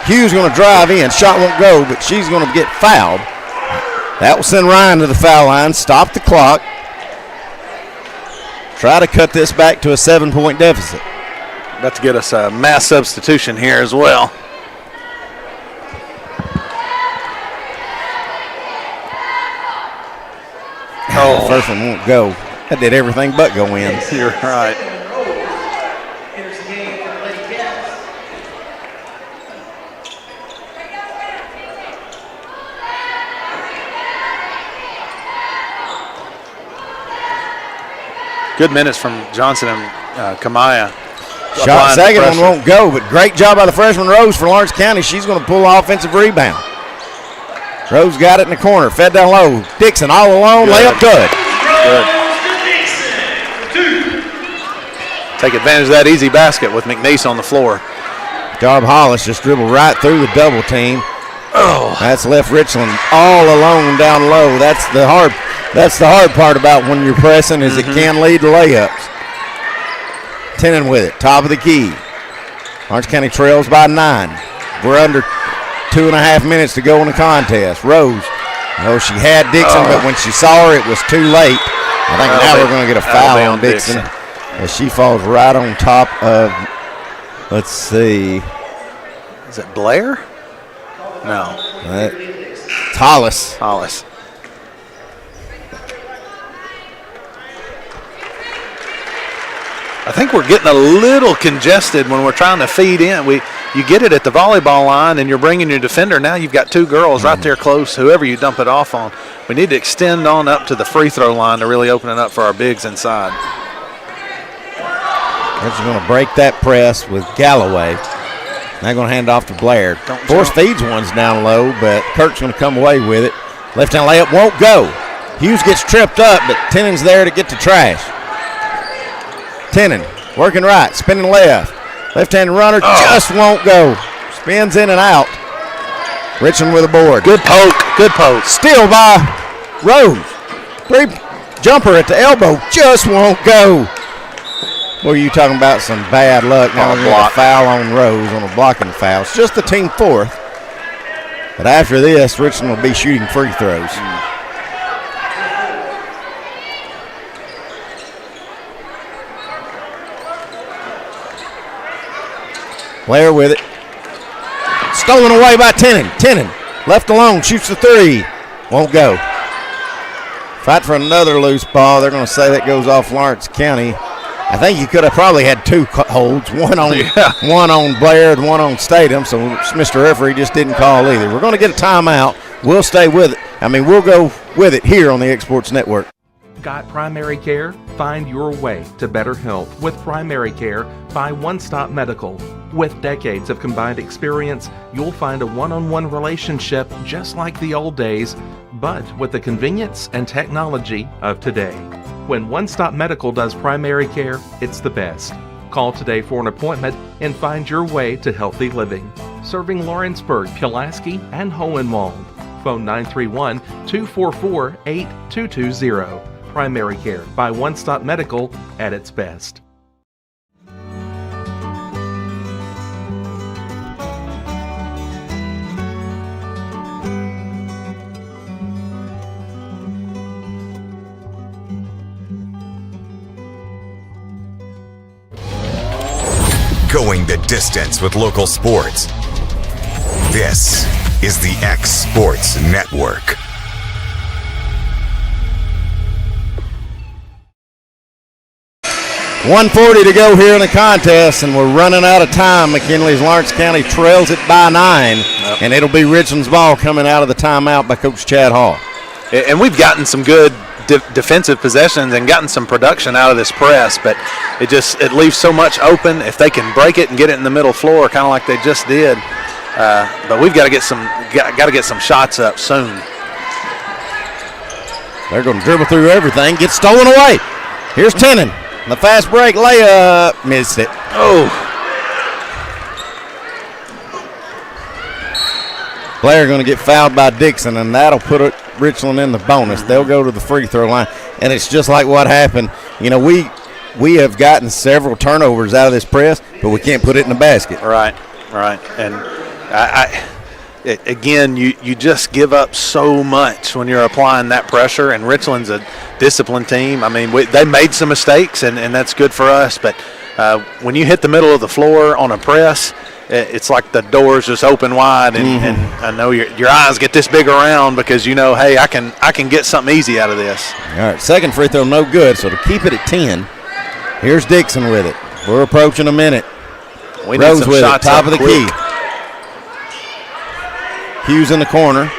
Hughes going to drive in. Shot won't go, but she's going to get fouled. That will send Ryan to the foul line. Stop the clock. Try to cut this back to a 7-point deficit. About to get us a mass substitution here as well. The first one won't go. That did everything but go in. You're right. Good minutes from Johnson and Kamaya. Shot second one won't go, but great job by the freshman Rose for Lawrence County. She's going to pull an offensive rebound. Rose got it in the corner, fed down low. Dixon all alone, layup good. Take advantage of that easy basket with McNeese on the floor. Darb Hollis just dribbled right through the double team. That's left Richland all alone down low. That's the hard part about when you're pressing is it can lead to layups. Tennant with it, top of the key. Orange County trails by 9. We're under 2.5 minutes to go in the contest. Rose, she had Dixon, but when she saw her, it was too late. I think now we're going to get a foul on Dixon as she falls right on top of, let's see. Is it Blair? No. It's Hollis. I think we're getting a little congested when we're trying to feed in. You get it at the volleyball line and you're bringing your defender. Now you've got two girls right there close, whoever you dump it off on. We need to extend on up to the free throw line to really open it up for our bigs inside. They're just going to break that press with Galloway. Now going to hand off to Blair. Force feeds one's down low, but Kirk's going to come away with it. Left-hand layup won't go. Hughes gets tripped up, but Tennant's there to get to trash. Tennant working right, spinning left. Left-hand runner just won't go. Spins in and out. Richland with a board. Good poke. Steal by Rose. Jumper at the elbow just won't go. Boy, you talking about some bad luck. Now we're going to foul on Rose on a blocking foul. It's just the team fourth. But after this, Richland will be shooting free throws. Blair with it. Stolen away by Tennant. Tennant left alone, shoots the three. Won't go. Fight for another loose ball. They're going to say that goes off Lawrence County. I think you could have probably had two holds, one on Blair and one on Statham, so Mr. Referee just didn't call either. We're going to get a timeout. We'll stay with it. We'll go with it here on the Exports Network. Got primary care? Find your way to better health with primary care by One Stop Medical. With decades of combined experience, you'll find a one-on-one relationship just like the old days, but with the convenience and technology of today. When One Stop Medical does primary care, it's the best. Call today for an appointment and find your way to healthy living. Serving Lawrenceburg, Pulaski, and Hohenwald. Phone 931-244-8220. Primary care by One Stop Medical at its best. going the distance with local sports. This is the X Sports Network. .140 to go here in the contest, and we're running out of time. McKinley's Lawrence County trails it by 9, and it'll be Richland's ball coming out of the timeout by Coach Chad Hall. And we've gotten some good defensive possessions and gotten some production out of this press, but it leaves so much open. If they can break it and get it in the middle floor, kind of like they just did, but we've got to get some shots up soon. They're going to dribble through everything, get stolen away. Here's Tennant. The fast break layup, missed it. Oh. Blair going to get fouled by Dixon, and that'll put Richland in the bonus. They'll go to the free throw line, and it's just like what happened. You know, we have gotten several turnovers out of this press, but we can't put it in the basket. Right. And again, you just give up so much when you're applying that pressure, and Richland's a disciplined team. I mean, they made some mistakes, and that's good for us, but when you hit the middle of the floor on a press, it's like the doors just open wide, and I know your eyes get this big around because you know, hey, I can get something easy out of this. All right, second free throw no good, so to keep it at 10, here's Dixon with it. We're approaching a minute. We need Rose some with shots it, top of the quick. key. Hughes in the corner,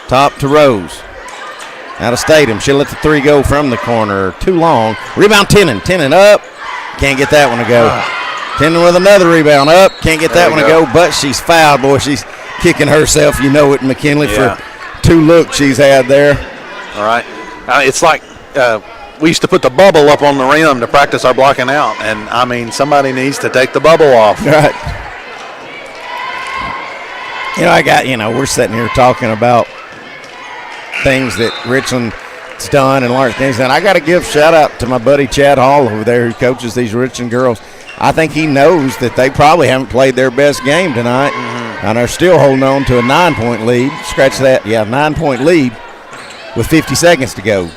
top to Rose. Out of stadium, she'll let the three go from the corner. Too long. Rebound Tennant up. Can't get that one to go. Tennant with another rebound up. Can't get that one to go, but she's fouled. Boy, she's kicking herself, you know it, McKinley, for 2 looks she's had there. All right. It's like we used to put the bubble up on the rim to practice our blocking out, and, I mean, somebody needs to take the bubble off. Right. We're sitting here talking about things that Richland's done and Lawrence County's done. I got to give shout out to my buddy Chad Hall over there who coaches these Richland girls. I think he knows that they probably haven't played their best game tonight, and are still holding on to a 9-point lead. Scratch that, 9-point lead with 50 seconds to go.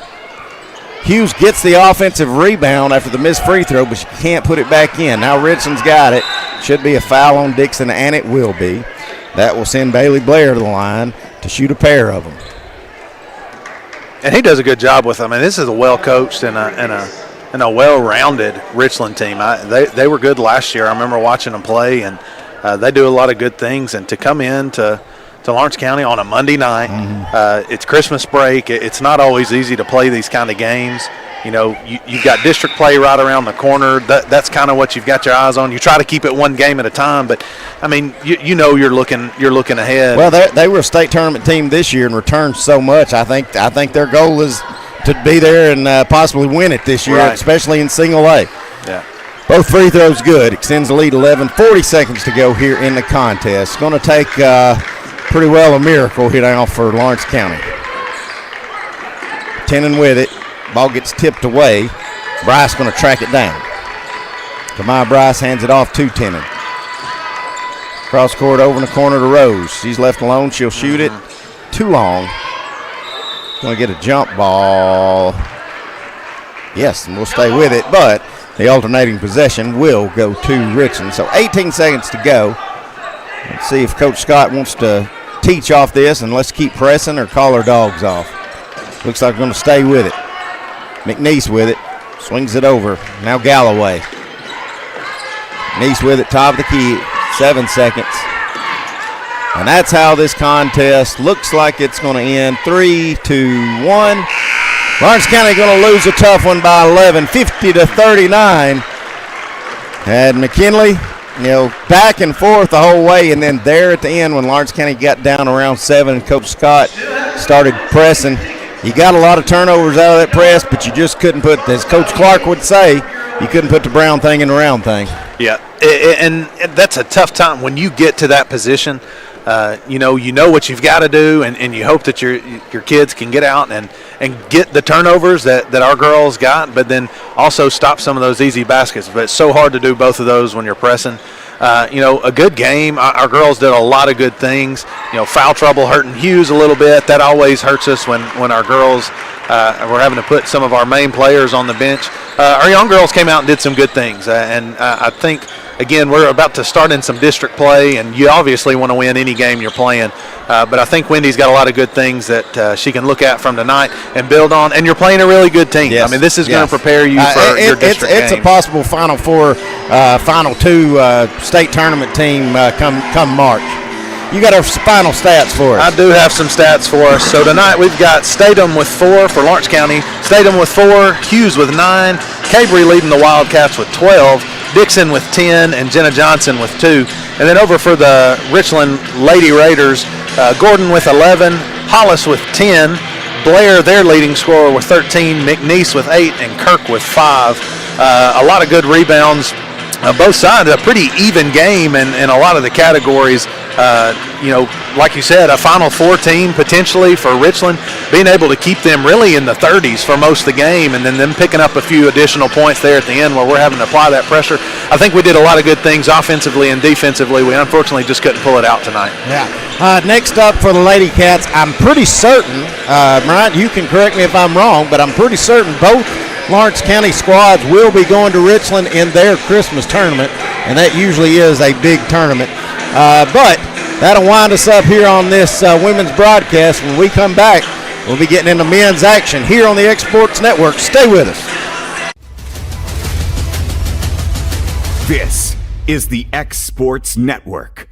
Hughes gets the offensive rebound after the missed free throw, but she can't put it back in. Now Richland's got it. Should be a foul on Dixon, and it will be. That will send Bailey Blair to the line to shoot a pair of them. And he does a good job with them. And this is a well-coached and a well-rounded Richland team. They were good last year. I remember watching them play, and they do a lot of good things. And to come in to Lawrence County on a Monday night, it's Christmas break. It's not always easy to play these kind of games. You know, you've got district play right around the corner. That's kind of what you've got your eyes on. You try to keep it one game at a time, but I mean, you know, you're looking ahead. Well, they were a state tournament team this year and returned so much. I think their goal is to be there and possibly win it this year, especially in single A. Yeah. Both free throws good. Extends the lead 11. 40 seconds to go here in the contest. It's going to take pretty well a miracle here now for Lawrence County. Tennant with it. Ball gets tipped away. Bryce going to track it down. Kamai Bryce hands it off to Tennant. Cross court over in the corner to Rose. She's left alone. She'll shoot it. Too long. Going to get a jump ball. Yes, and we'll stay with it, but the alternating possession will go to Richland. So 18 seconds to go. Let's see if Coach Scott wants to teach off this, and let's keep pressing or call our dogs off. Looks like we're going to stay with it. McNeese with it. Swings it over. Now Galloway. Neese with it, top of the key. 7 seconds. And that's how this contest looks like it's going to end. 3-2-1. Lawrence County going to lose a tough one by 11, 50-39. And McKinley, back and forth the whole way, and then there at the end when Lawrence County got down around 7 and Coach Scott started pressing. You got a lot of turnovers out of that press, but you just couldn't put, as Coach Clark would say, you couldn't put the brown thing in the round thing. Yeah, and that's a tough time when you get to that position. You know what you've got to do, and you hope that your kids can get out and get the turnovers that our girls got, but then also stop some of those easy baskets. But it's so hard to do both of those when you're pressing. A good game. Our girls did a lot of good things. Foul trouble hurting Hughes a little bit. That always hurts us when our girls we're having to put some of our main players on the bench. Our young girls came out and did some good things, and I think again, we're about to start in some district play, and you obviously want to win any game you're playing. But I think Wendy's got a lot of good things that she can look at from tonight and build on. And you're playing a really good team. Yes. I mean, this is going to prepare you for your district It's game. a possible Final Four, Final Two state tournament team come March. You got our final stats for us. I do have some stats for us. So tonight we've got Statham with 4 for Lawrence County, Statham with 4, Hughes with 9, Cabry leading the Wildcats with 12, Dixon with 10, and Jenna Johnson with 2. And then over for the Richland Lady Raiders, Gordon with 11, Hollis with 10, Blair, their leading scorer, with 13, McNeese with 8, and Kirk with 5. A lot of good rebounds. Both sides, a pretty even game in a lot of the categories. Like you said, a Final Four team potentially for Richland, being able to keep them really in the 30s for most of the game, and then them picking up a few additional points there at the end where we're having to apply that pressure. I think we did a lot of good things offensively and defensively. We unfortunately just couldn't pull it out tonight. Yeah. Next up for the Lady Cats, I'm pretty certain, Brian, you can correct me if I'm wrong, but I'm pretty certain both Lawrence County squads will be going to Richland in their Christmas tournament, and that usually is a big tournament. But that'll wind us up here on this women's broadcast. When we come back, we'll be getting into men's action here on the X Sports Network. Stay with us. This is the X Sports Network.